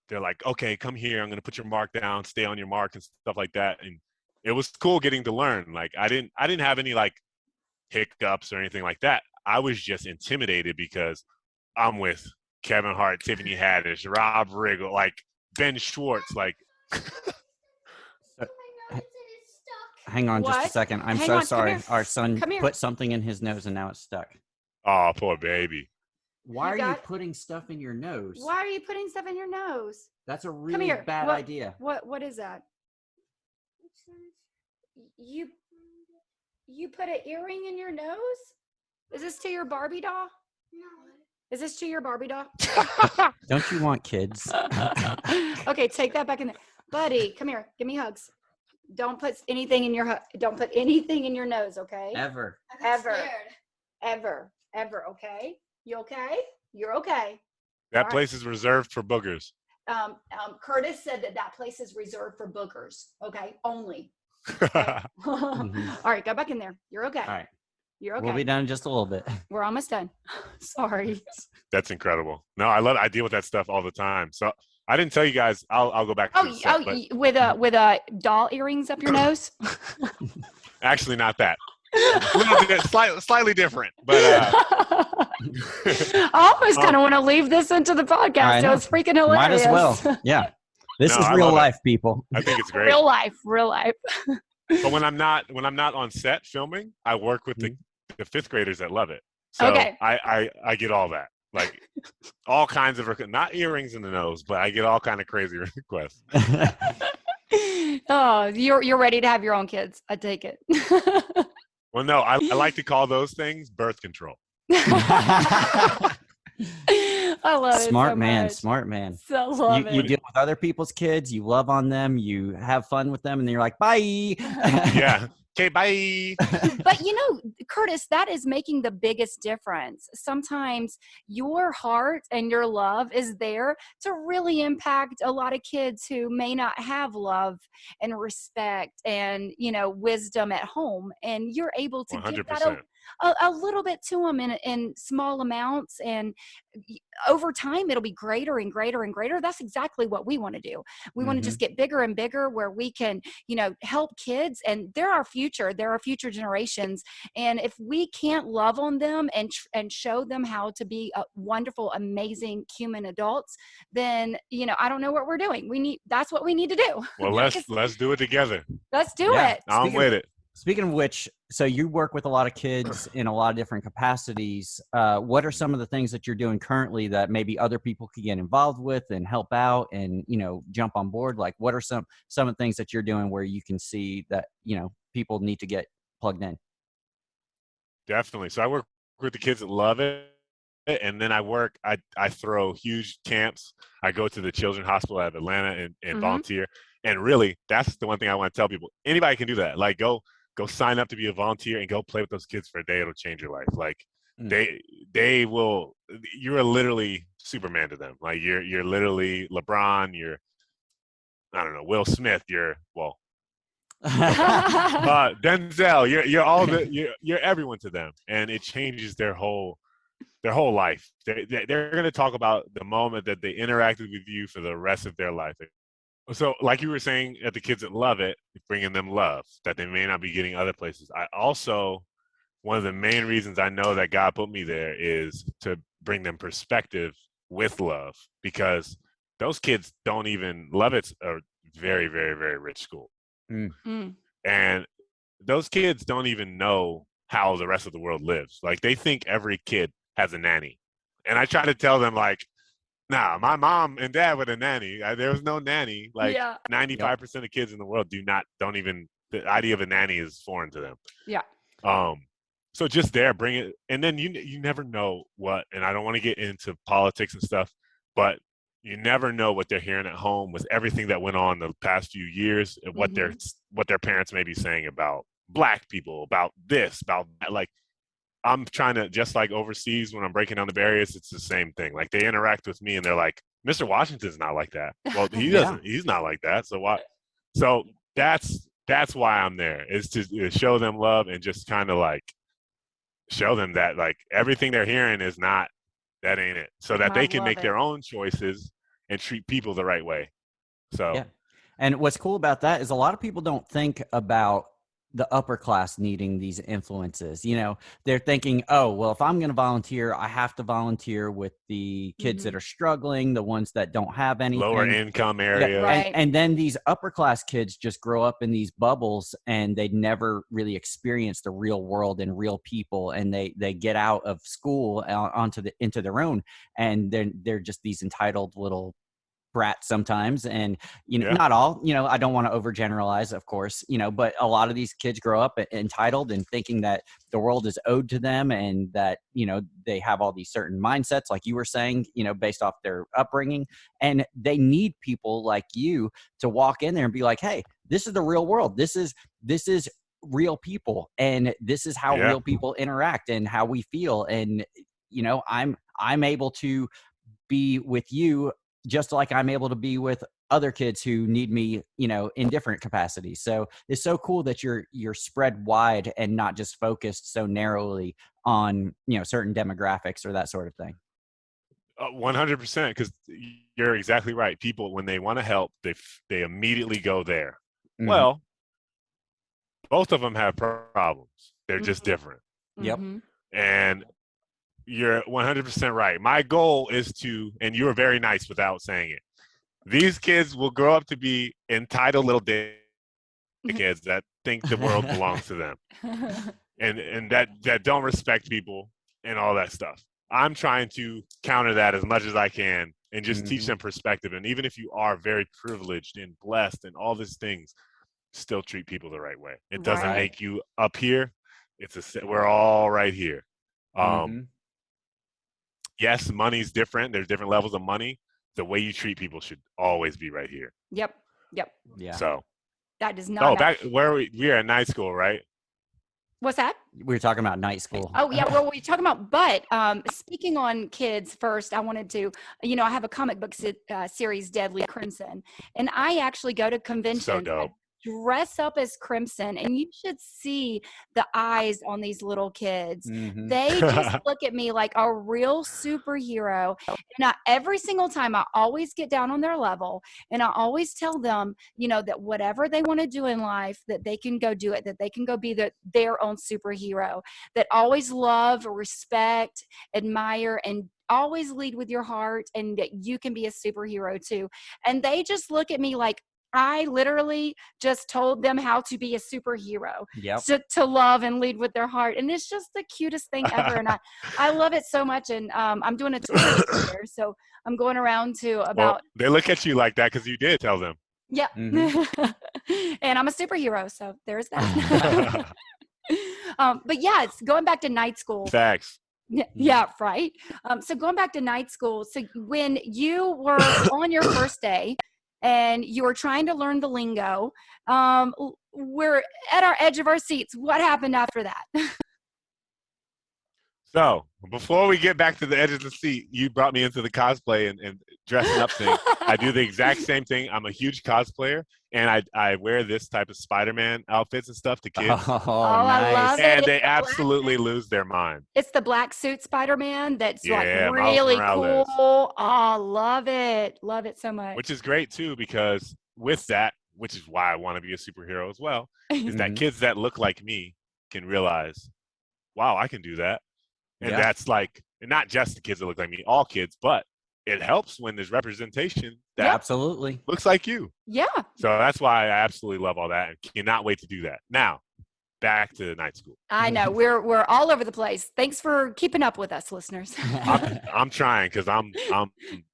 they're like, okay, come here. I'm going to put your mark down, stay on your mark and stuff like that. And it was cool getting to learn. Like I didn't have any like hiccups or anything like that. I was just intimidated because I'm with Kevin Hart, Tiffany Haddish, Rob Riggle, like Ben Schwartz, like. Hang on just a What? second. I'm Hang so on, come sorry. here. Our son Come here. put something in his nose and now it's stuck. Oh, poor baby. Why You are you got- putting stuff in your nose? Why are you putting stuff in your nose? That's a Come really here. bad idea. What is that? You put an earring in your nose? Is this to your Barbie doll? No. Is this to your Barbie doll? Don't you want kids? Okay, take that back in there. Buddy, come here. Give me hugs. Don't put anything in your don't put anything in your nose, okay? Ever. Ever, okay? You okay? You're okay. That All place is reserved for boogers. Curtis said that place is reserved for boogers. Okay, only. Okay? All right, go back in there. You're okay. All right. You're okay. We'll be done in just a little bit. We're almost done. Sorry. That's incredible. No, I deal with that stuff all the time. So I didn't tell you guys. I'll go back to the set, but with a doll earrings up your nose. actually not that. Slightly different, but I almost kind of want to leave this into the podcast. It was freaking hilarious. Might as well. Yeah. This No, is I real love it. life, people. I think it's great. Real life. But when I'm not on set filming, I work with the fifth graders that love it. So Okay. I get all that, like all kinds of not earrings in the nose, but I get all kind of crazy requests. Oh, you're ready to have your own kids. I take it. Well, no, I like to call those things birth control. I love it. Smart so man. much. Smart man. So love You it. deal with other people's kids. You love on them. You have fun with them, and then you're like, bye. Yeah. Okay, bye. But Curtis, that is making the biggest difference. Sometimes your heart and your love is there to really impact a lot of kids who may not have love and respect and, wisdom at home. And you're able to give that 100%. a little bit to them in small amounts. And over time, it'll be greater and greater and greater. That's exactly what we want to do. We want to just get bigger and bigger where we can, help kids. And they're our future. They're our future generations. And if we can't love on them and show them how to be wonderful, amazing human adults, then, I don't know what we're doing. That's what we need to do. Well, let's do it together. Let's do it. I'm with it. Speaking of which, so you work with a lot of kids in a lot of different capacities. What are some of the things that you're doing currently that maybe other people could get involved with and help out and, jump on board? Like, what are some of the things that you're doing where you can see that, people need to get plugged in? Definitely. So I work with the kids that love it. And then I throw huge camps. I go to the Children's Hospital of Atlanta and volunteer. And really, that's the one thing I want to tell people. Anybody can do that. Like, go sign up to be a volunteer and go play with those kids for a day. It'll change your life. Like they will, you're literally Superman to them. Like you're literally LeBron, I don't know, Will Smith, Denzel, you're everyone to them. And it changes their whole life. They're going to talk about the moment that they interacted with you for the rest of their life. So like you were saying at the kids that love it, bringing them love that they may not be getting other places. I also, one of the main reasons I know that God put me there is to bring them perspective with love, because those kids don't even, Lovett's a very, very, very rich school. And those kids don't even know how the rest of the world lives. Like they think every kid has a nanny. And I try to tell them like, nah, my mom and dad were a nanny. There was no nanny. Like 95% of kids in the world don't even, the idea of a nanny is foreign to them. Yeah. So just bring it. And then you never know what, and I don't want to get into politics and stuff, but you never know what they're hearing at home with everything that went on the past few years and what their parents may be saying about Black people, about this, about that. Like, I'm trying to, just like overseas when I'm breaking down the barriers, it's the same thing. Like they interact with me and they're like, Mr. Washington's not like that. Well, he doesn't, he's not like that. So why? So that's why I'm there, is to show them love and just kind of like show them that like everything they're hearing is not that ain't it. So that I they can love make it. their own choices and treat people the right way. So Yeah. And what's cool about that is a lot of people don't think about the upper class needing these influences. You know, they're thinking, oh, well, if I'm going to volunteer, I have to volunteer with the kids that Mhm. are struggling, the ones that don't have lower anything. income Yeah, areas. Right. and then these upper class kids just grow up in these bubbles, and they never really experience the real world and real people, and they get out of school into their own, and they're just these entitled little brats sometimes. And Yeah. not all, I don't want to overgeneralize, of course, but a lot of these kids grow up entitled and thinking that the world is owed to them, and that they have all these certain mindsets, like you were saying, based off their upbringing, and they need people like you to walk in there and be like, hey, this is the real world, this is real people, and this is how Yeah. real people interact and how we feel. And I'm able to be with you just like I'm able to be with other kids who need me, in different capacities. So it's so cool that you're spread wide and not just focused so narrowly on, certain demographics or that sort of thing. 100%, because you're exactly right. People, when they want to help, they immediately go there. Mhm. Well, both of them have problems. They're just different. Yep. Mhm. And you're 100% right. My goal is to, and you were very nice without saying it, these kids will grow up to be entitled little dickheads that think the world belongs to them, and that don't respect people and all that stuff. I'm trying to counter that as much as I can and just teach Mhm. them perspective. And even if you are very privileged and blessed and all these things, still treat people the right way. It doesn't Right. make you up here. We're all right here. Um, Mhm. yes, money's different. There's different levels of money. The way you treat people should always be right here. Yep. Yep. Yeah. So, That does not matter. back where we are at night school, right? What's that? We were talking about night school. Oh yeah, well we're talking about, but speaking on kids first, I wanted to, I have a comic book series, Deadly Crimson, and I actually go to So conventions. I dope. dress up as Crimson, and you should see the eyes on these little kids. Mhm. They just look at me like a real superhero, and every single time I always get down on their level, and I always tell them, that whatever they want to do in life, that they can go do it, that they can go be their own superhero, that always love, respect, admire, and always lead with your heart, and that you can be a superhero too. And they just look at me like I literally just told them how to be a superhero, Yep. to love and lead with their heart. And it's just the cutest thing ever. And I love it so much. And I'm doing a tour this year. So I'm going around to Well, about, they look at you like that because you did tell them. yeah. Mhm. And I'm a superhero. So there's that. But yeah, it's going back to night school. Facts. Yeah, right. So going back to night school, so when you were on your first day and you were trying to learn the lingo, we're at our edge of our seats. What happened after that? So before we get back to the edge of the seat, you brought me into the cosplay and dressing up thing. I do the exact same thing. I'm a huge cosplayer, and I wear this type of Spider-Man outfits and stuff to kids, Oh, I love nice. it. and It's they the black absolutely lose their mind. It's the black suit Spider-Man that's like Yeah, Miles really cool. Morales. Oh, love it. Love it so much. Which is great too, because with that, which is why I want to be a superhero as well, is that Mhm. kids that look like me can realize, wow, I can do that. And Yeah. that's like, and not just the kids that look like me, all kids, but it helps when there's representation that Absolutely. looks like you. Yeah. So that's why I absolutely love all that and cannot wait to do that. Now, back to night school. I know we're all over the place. Thanks for keeping up with us, listeners. I'm trying because I'm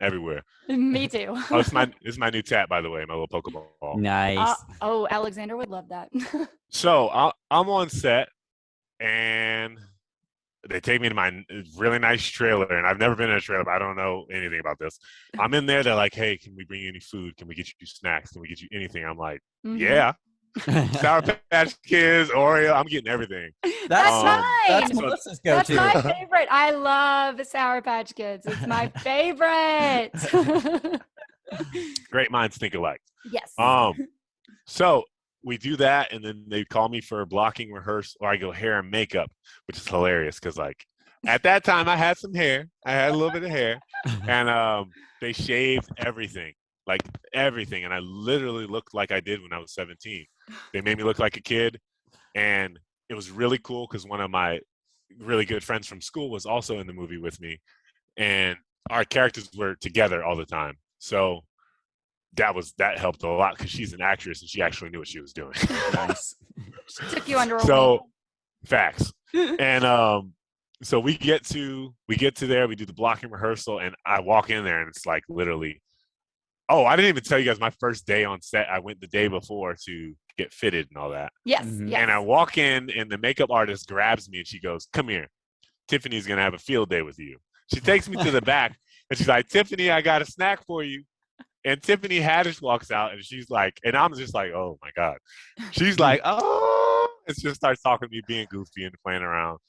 everywhere. Me too. Oh, this is my new tat, by the way, my little Pokeball. Nice. Oh, Alexander would love that. So I'm on set, and they take me to my really nice trailer, and I've never been in a trailer, but I don't know anything about this. I'm in there. They're like, "Hey, can we bring you any food? Can we get you snacks? Can we get you anything?" I'm like, Mhm. "Yeah, Sour Patch Kids, Oreo. I'm getting everything." That's mine. That's Melissa's That's go-to. my favorite. I love Sour Patch Kids. It's my favorite. Great minds think alike. Yes. So we do that, and then they call me for a blocking rehearsal, or I go hair and makeup, which is hilarious because like At that time, I had some hair. I had a little bit of hair, and they shaved everything, like everything, and I literally looked like I did when I was 17. They made me look like a kid, and it was really cool because one of my really good friends from school was also in the movie with me, and our characters were together all the time. So that helped a lot because she's an actress and she actually knew what she was doing. Nice. She took you under her So facts. And so we get to there, we do the blocking rehearsal, and I walk in there and it's like literally, oh, I didn't even tell you guys my first day on set. I went the day before to get fitted and all that. Yes, Mhm. yes. And I walk in and the makeup artist grabs me and she goes, "Come here. Tiffany's gonna have a field day with you." She takes me to the back and she's like, "Tiffany, I got a snack for you." And Tiffany Haddish walks out and she's like, and I'm just like, oh my God. She's like, oh, and she just starts talking to me, being goofy and playing around.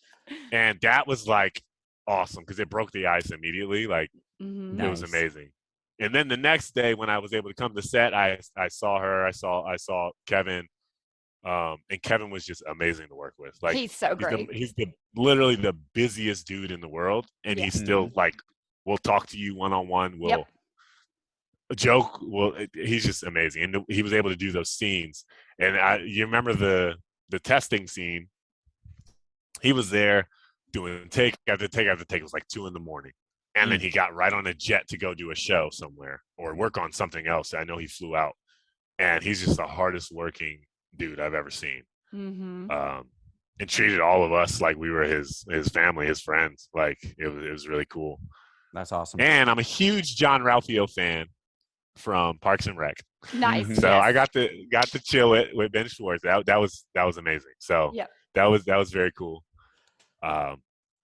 And that was like awesome because it broke the ice immediately. Like Mhm. it was Nice. amazing. And then the next day when I was able to come to set, I saw her, I saw Kevin. And Kevin was just amazing to work with. Like He's so great. he's literally the busiest dude in the world, and Yeah. he's still like, will talk to you one on one. Will Yep. joke. Well, he's just amazing, and he was able to do those scenes. And you remember the testing scene? He was there doing take after take after take. It was like 2 a.m, and then he got right on a jet to go do a show somewhere or work on something else. I know he flew out, and he's just the hardest working dude I've ever seen. Mm-hmm. And treated all of us like we were his family, his friends. Like it was really cool. That's awesome. And I'm a huge John Ralphio fan from Parks and Rec. Nice. Mhm. So Yes. I got to chill it with Ben Schwartz. That was amazing. So Yep. that was very cool.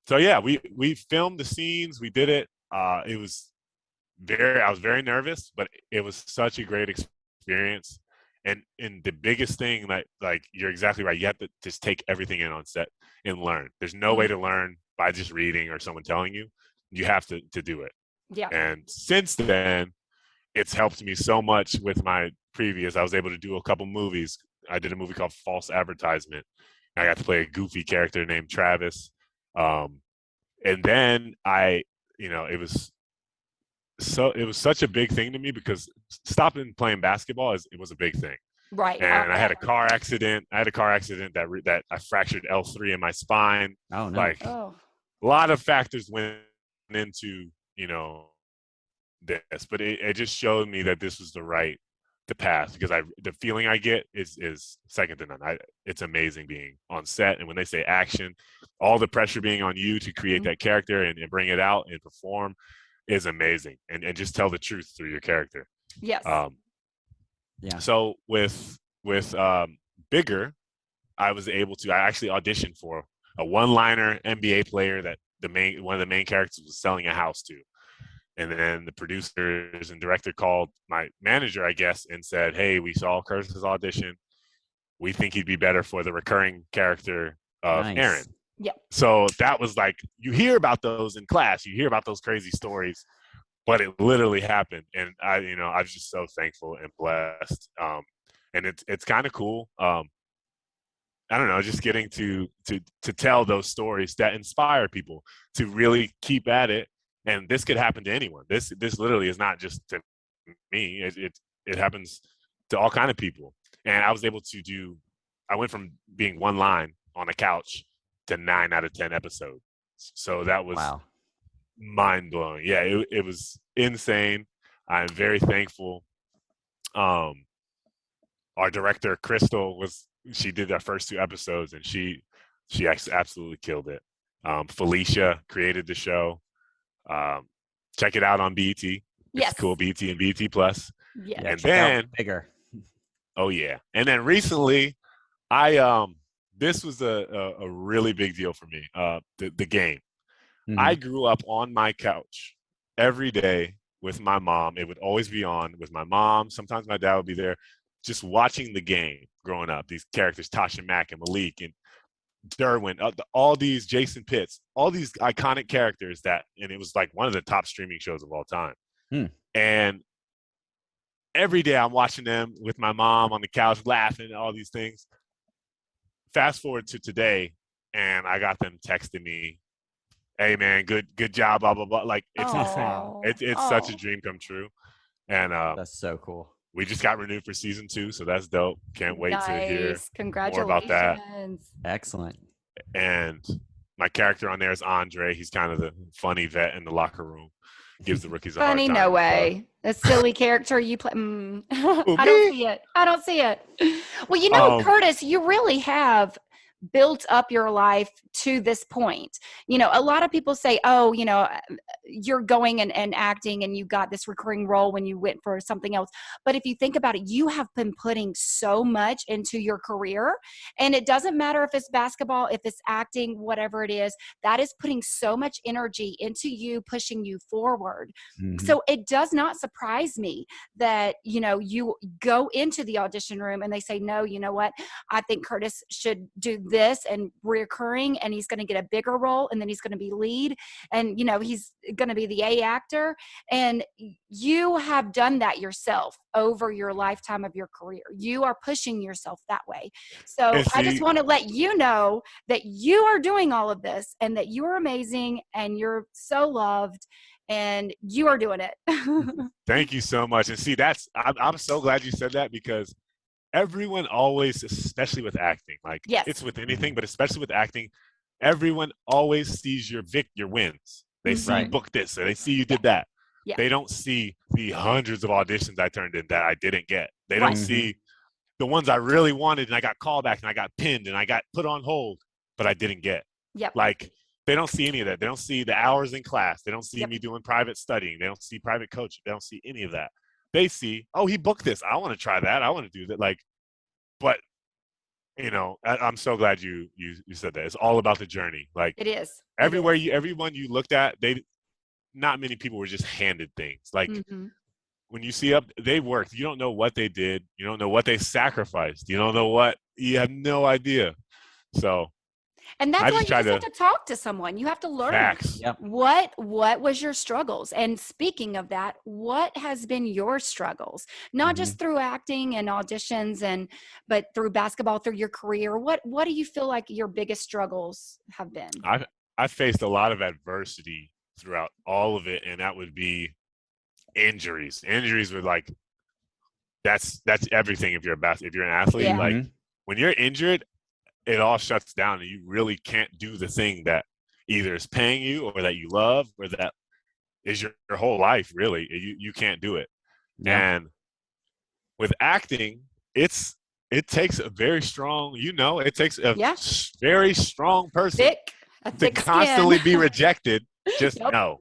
So yeah, we filmed the scenes. We did it. It was I was very nervous, but it was such a great experience. And the biggest thing that, like, you're exactly right. You have to just take everything in on set and learn. There's no way to learn by just reading or someone telling you. You have to do it. Yeah. And since then, it's helped me so much with my previous. I was able to do a couple movies. I did a movie called False Advertisement. I got to play a goofy character named Travis. And then it was such a big thing to me because stopping playing basketball it was a big thing. Right. And I had a car accident. That I fractured L3 in my spine. Oh no. Like Oh. a lot of factors went into this, but it just showed me that this was the path, because the feeling I get is second to none. It's amazing being on set, and when they say action, all the pressure being on you to create that character and bring it out and perform is amazing, and just tell the truth through your character. Yes. Yeah. So with Bigger, I actually auditioned for a one-liner NBA player that one of the main characters was selling a house to. And then the producers and director called my manager, I guess, and said, "Hey, we saw Curtis's audition. We think he'd be better for the recurring character of Nice. Aaron." Yep. So that was like, you hear about those in class, you hear about those crazy stories, but it literally happened. And I was just so thankful and blessed. And it's kind of cool. I don't know, just getting to tell those stories that inspire people to really keep at it. And this could happen to anyone. This literally is not just to me. It happens to all kind of people. And I was able to I went from being one line on a couch to 9 out of 10 episodes. So that was mind blowing. Yeah, it was insane. I'm very thankful. Our director Crystal she did our first 2 episodes, and she absolutely killed it. Felicia created the show. Check it out on BET. Yes. It's cool, BET and BET Plus. Yeah. And check out then Bigger. Oh yeah. And then recently, this was a really big deal for me. The game. Mhm. I grew up on my couch every day with my mom. It would always be on with my mom. Sometimes my dad would be there, just watching the game growing up. These characters, Tasha Mack and Malik and Derwin, all these Jason Pitts, all these iconic characters and it was like one of the top streaming shows of all time. And every day I'm watching them with my mom on the couch, laughing and all these things. Fast forward to today, and I got them texting me hey man, good job, blah blah blah. Like Oh, it's such a oh, dream come true. And That's so cool. we just got renewed for season 2, so that's dope. Can't wait to hear nice. more about that. Congratulations. Excellent. And my character on there is Andre. He's kind of the funny vet in the locker room. Gives the rookies a hard Funny, time no and stuff. way. A silly character you play. Who, I don't me? see it. I don't see it. Well, Um, Curtis, you really have built up your life to this point. A lot of people say, oh, you're going and acting and you got this recurring role when you went for something else. But if you think about it, you have been putting so much into your career. And it doesn't matter if it's basketball, if it's acting, whatever it is, that is putting so much energy into you, pushing you forward. Mhm. So it does not surprise me that, you go into the audition room and they say, no, you know what? I think Curtis should do this and reoccurring, and he's going to get a bigger role, and then he's going to be lead, and he's going to be the A actor. And you have done that yourself over your lifetime of your career. You are pushing yourself that way. So and I just see, want to let you know that you are doing all of this and that you are amazing and you're so loved and you are doing it. thank you so much. And see, I'm so glad you said that, because everyone always, especially with acting, like Yes. it's with anything, but especially with acting, everyone always sees your wins. They see you Right. booked this, so they see you did that. Yeah. They don't see the hundreds of auditions I turned in that I didn't get. They Right. don't see the ones I really wanted and I got called back and I got pinned and I got put on hold, but I didn't get. Yep. Like, they don't see any of that. They don't see the hours in class. They don't see Yep. me doing private studying. They don't see private coaching. They don't see any of that. They see, oh, he booked this. I want to try that. I want to do that. Like, but I'm so glad you said that. It's all about the journey. Like, It is. everyone you looked at, not many people were just handed things. Like, Mhm. when you see they worked. You don't know what they did. You don't know what they sacrificed. You don't know what. You have no idea. So And that's I why just you try just have to to talk to someone. You have to learn facts. Yep. what was your struggles. And speaking of that, what has been your struggles? Not Mhm. just through acting and auditions but through basketball, through your career. What do you feel like your biggest struggles have been? I faced a lot of adversity throughout all of it, and that would be injuries. Injuries were like that's everything. If you're an athlete, Yeah. like Mhm. when you're injured, it all shuts down, and you really can't do the thing that either is paying you or that you love or that is your whole life. Really, you can't do it. Yeah. And with acting, it takes a very strong, it takes a Yeah. very strong person A to thick constantly skin. be rejected. Just Yep. no,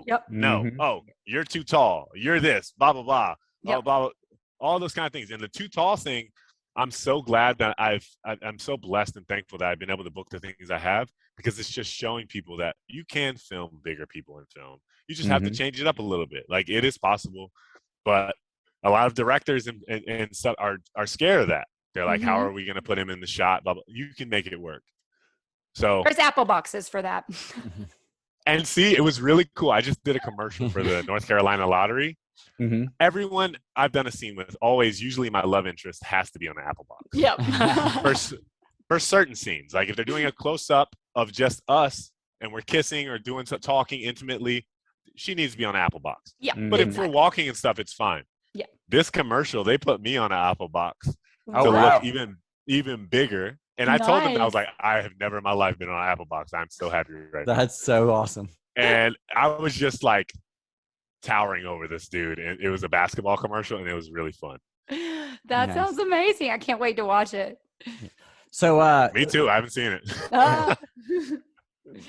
Yep. no. Mhm. Oh, you're too tall. You're this, blah, blah, blah, blah, Yep. blah, all those kind of things. And the too tall thing, I'm so glad that I'm so blessed and thankful that I've been able to book the things I have, because it's just showing people that you can film bigger people in film. You just have to Mhm. change it up a little bit. Like, it is possible, but a lot of directors and stuff are scared of that. They're like, how Mhm. are we going to put him in the shot? Blah, blah. You can make it work. So, There's Apple boxes for that. Mhm. and see, it was really cool. I just did a commercial for the North Carolina lottery. Mhm. Everyone I've done a scene with, usually my love interest has to be on the Apple box. Yep. For certain scenes, like if they're doing a close up of just us and we're kissing or doing some talking intimately, she needs to be on the Apple box. Yeah. But if Exactly. we're walking and stuff, it's fine. Yeah. This commercial, they put me on an Apple box Oh, to wow. look even bigger. And I told them, I was Nice. like, I have never in my life been on an Apple box. I'm so happy right now. That's so awesome. And I was just like towering over this dude. And it was a basketball commercial, and it was really fun. That Nice. sounds amazing. I can't wait to watch it. So, Me too. I haven't seen it.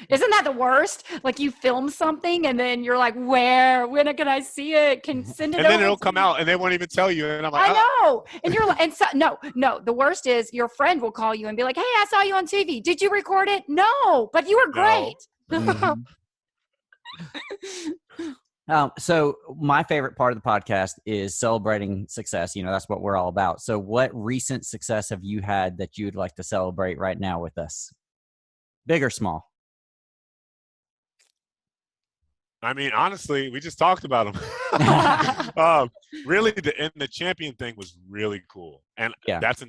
Isn't that the worst? Like, you film something and then you're like, when can I see it? Can send it And over then it'll to come me. out, and they won't even tell you. And I'm like, I know. And you're like, and so, no, the worst is your friend will call you and be like, hey, I saw you on TV. Did you record it? No, but you were No. great. Mhm. So my favorite part of the podcast is celebrating success. That's what we're all about. So what recent success have you had that you'd like to celebrate right now with us? Big or small? I mean, honestly, we just talked about him. Really, the champion thing was really cool. And Yeah. that's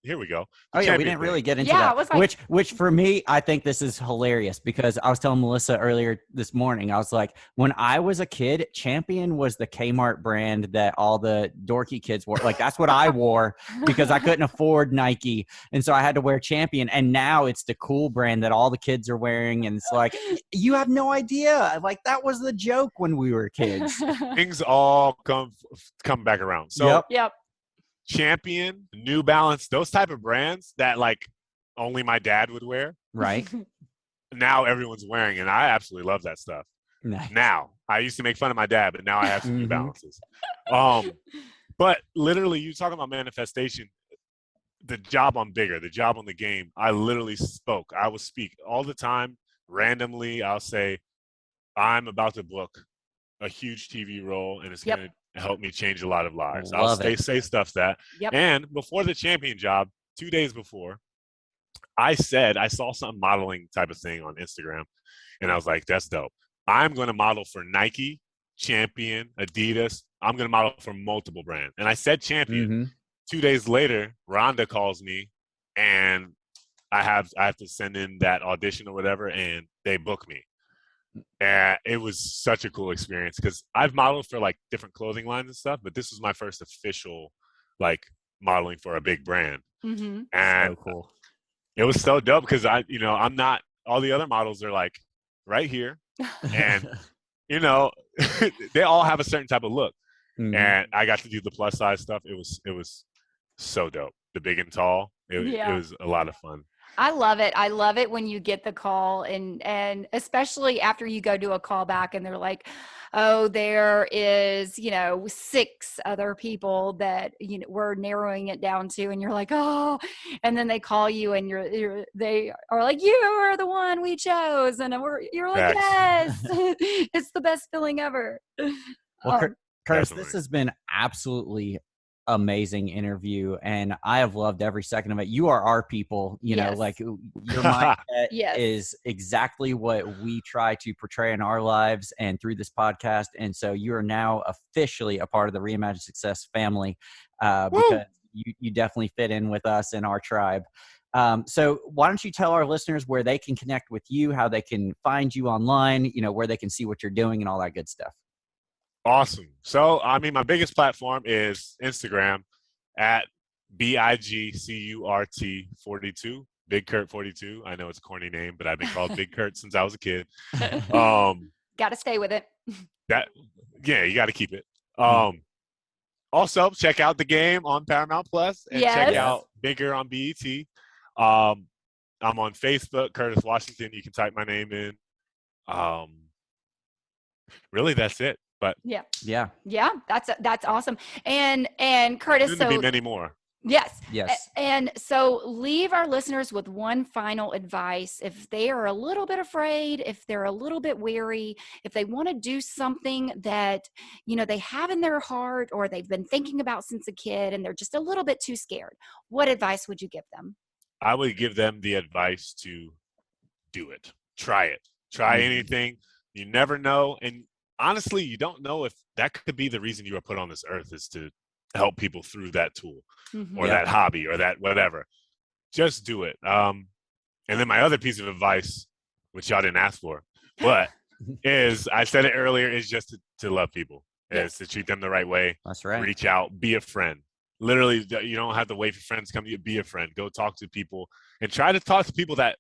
here we go. Oh yeah, we didn't really get into Yeah, I that. was like- Which for me, I think this is hilarious because I was telling Melissa earlier this morning, I was like, when I was a kid, Champion was the Kmart brand that all the dorky kids wore. Like that's what I wore because I couldn't afford Nike, and so I had to wear Champion. And now it's the cool brand that all the kids are wearing, and it's like you have no idea. Like that was the joke when we were kids. Things all come back around. So Yep. Champion, New Balance, those type of brands that like only my dad would wear. Right. Now everyone's wearing, and I absolutely love that stuff. Nice. Now I used to make fun of my dad, but now I have some New Mhm. Balances. But literally, you talking about manifestation. The job on Bigger, the job on the game. I literally spoke. I will speak all the time. Randomly, I'll say, I'm about to book a huge TV role, and it's Yep. going to help me change a lot of lives. Love I'll it. say stuff that. Yep. And before the Champion job, 2 days before, I said I saw some modeling type of thing on Instagram, and I was like, that's dope. I'm going to model for Nike, Champion, Adidas. I'm going to model for multiple brands. And I said Champion. Mhm. 2 days later, Rhonda calls me, and I have to send in that audition or whatever, and they book me. And it was such a cool experience because I've modeled for like different clothing lines and stuff, but this was my first official like modeling for a big brand. Mm-hmm. And So cool. it was so dope because I'm not, all the other models are like right here, and they all have a certain type of look. Mhm. And I got to do the plus size stuff. It was so dope. The big and tall. It was a lot of fun. I love it. I love it when you get the call and especially after you go to a callback and they're like, oh, there is, 6 other people that, we're narrowing it down to, and you're like, oh, and then they call you and they are like, you are the one we chose. And you're like, yes, it's the best feeling ever. Well, Curtis, Definitely. this has been absolutely amazing interview, and I have loved every second of it. You are our people, Yes. like your mindset Yes. is exactly what we try to portray in our lives and through this podcast. And so you are now officially a part of the Reimagine Success family because you definitely fit in with us in our tribe. So why don't you tell our listeners where they can connect with you, how they can find you online, where they can see what you're doing and all that good stuff. Awesome. So, my biggest platform is Instagram at BIGCURT42, Big Kurt 42. I know it's a corny name, but I've been called Big Kurt since I was a kid. Got to stay with it. You got to keep it. Also, check out the game on Paramount Plus and check out Bigger on BET. I'm on Facebook, Curtis Washington. You can type my name in. Really, that's it. But yeah, that's awesome. And Curtis, soon to be many more. Yes. Yes. And so leave our listeners with one final advice. If they are a little bit afraid, if they're a little bit weary, if they want to do something that, they have in their heart or they've been thinking about since a kid and they're just a little bit too scared, what advice would you give them? I would give them the advice to do it. Try it. Try anything. You never know. And honestly, you don't know if that could be the reason you were put on this earth, is to help people through that tool or that hobby or that whatever. Just do it. And then my other piece of advice, which y'all didn't ask for, but is, I said it earlier, is just to love people. Is to treat them the right way. That's right. Reach out. Be a friend. Literally, you don't have to wait for friends to come to you. Be a friend. Go talk to people and try to talk to people that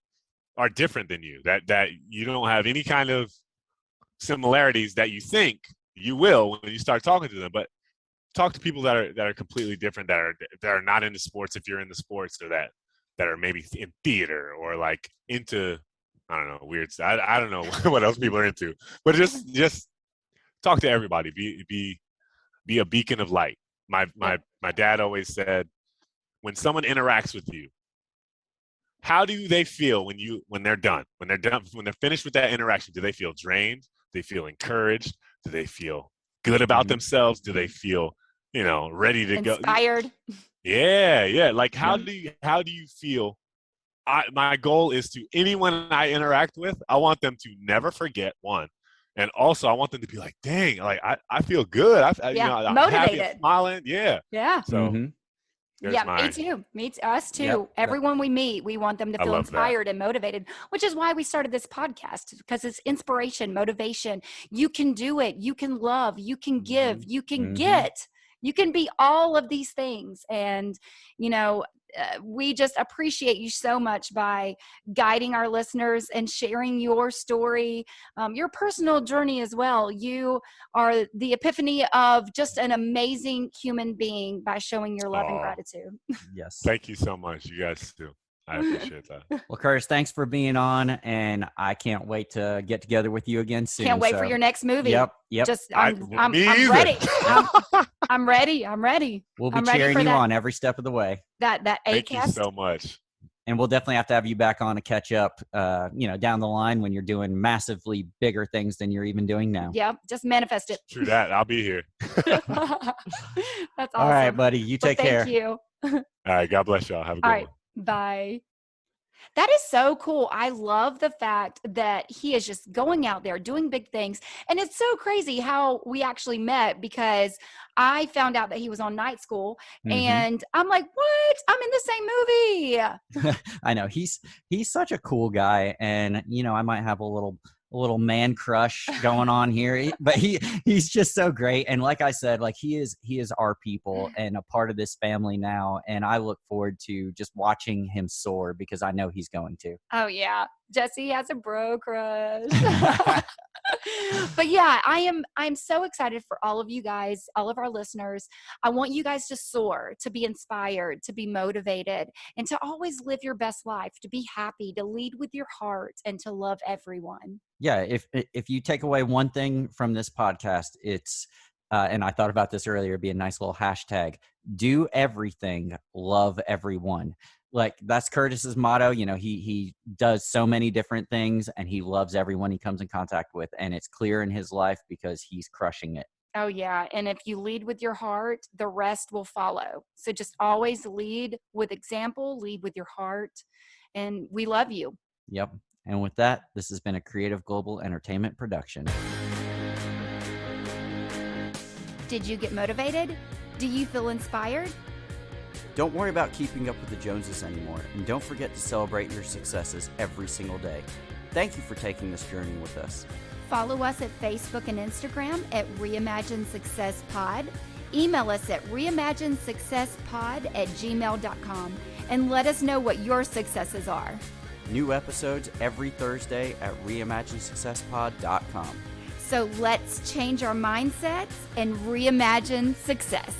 are different than you, that you don't have any kind of similarities that you think you will when you start talking to them. But talk to people that are completely different, that are not into sports if you're into sports, or that are maybe in theater or like into, I don't know, weird stuff. I don't know what else people are into, but just talk to everybody. Be a beacon of light. My dad always said, when someone interacts with you, how do they feel when they're done? When they're finished with that interaction, do they feel drained? Do they feel encouraged? Do they feel good about themselves? Do they feel, ready to go? Inspired. Yeah. Like, how do you feel? My goal is to, anyone I interact with, I want them to never forget, one. And also I want them to be like, dang, like I feel good. I'm motivated. happy, I'm smiling. Yeah. Yeah. So There's Yeah, me mine. too. Us too. Yep. Everyone we meet, we want them to I feel love that. inspired and motivated, which is why we started this podcast, because it's inspiration, motivation. You can do it. You can love. You can give. Mhm. You can Mhm. get. You can be all of these things. And, you know, we just appreciate you so much by guiding our listeners and sharing your story, your personal journey as well. You are the epiphany of just an amazing human being by showing your love and Oh, gratitude. Yes. thank you so much. You guys too. I appreciate that. Well, Curtis, thanks for being on, and I can't wait to get together with you again soon. Can't wait for your next movie. Yep. Just Me I'm either. ready. I'm ready. I'm ready. We'll be I'm ready cheering for you that. on every step of the way. That Thank you A-cast. so much. And we'll definitely have to have you back on to catch up, down the line when you're doing massively bigger things than you're even doing now. Yep. Just manifest it. True that. I'll be here. That's awesome. All right, buddy. You take care. Thank you. All right. God bless y'all. Have a good All right. one. Bye. That is so cool. I love the fact that he is just going out there doing big things. And it's so crazy how we actually met, because I found out that he was on Night School and I'm like, what? I'm in the same movie. I know he's such a cool guy, and I might have a little man crush going on here, but he's just so great. And like I said, like he is our people and a part of this family now, and I look forward to just watching him soar, because I know he's going to. Oh yeah, Jesse has a bro crush. But yeah, I'm so excited for all of you guys, all of our listeners. I want you guys to soar, to be inspired, to be motivated, and to always live your best life, to be happy, to lead with your heart, and to love everyone. Yeah, if you take away one thing from this podcast, it's and I thought about this earlier, it'd be a nice little hashtag: do everything, love everyone. Like that's Curtis's motto. He does so many different things, and he loves everyone he comes in contact with, and it's clear in his life because he's crushing it. Oh yeah, and if you lead with your heart, the rest will follow. So just always lead with example, lead with your heart, and we love you. Yep. And with that, this has been a Creative Global Entertainment production. Did you get motivated? Do you feel inspired? Don't worry about keeping up with the Joneses anymore, and don't forget to celebrate your successes every single day. Thank you for taking this journey with us. Follow us at Facebook and Instagram at Reimagine Success Pod. Email us at reimaginesuccesspod@gmail.com and let us know what your successes are. New episodes every Thursday at reimaginesuccesspod.com. So let's change our mindsets and reimagine success.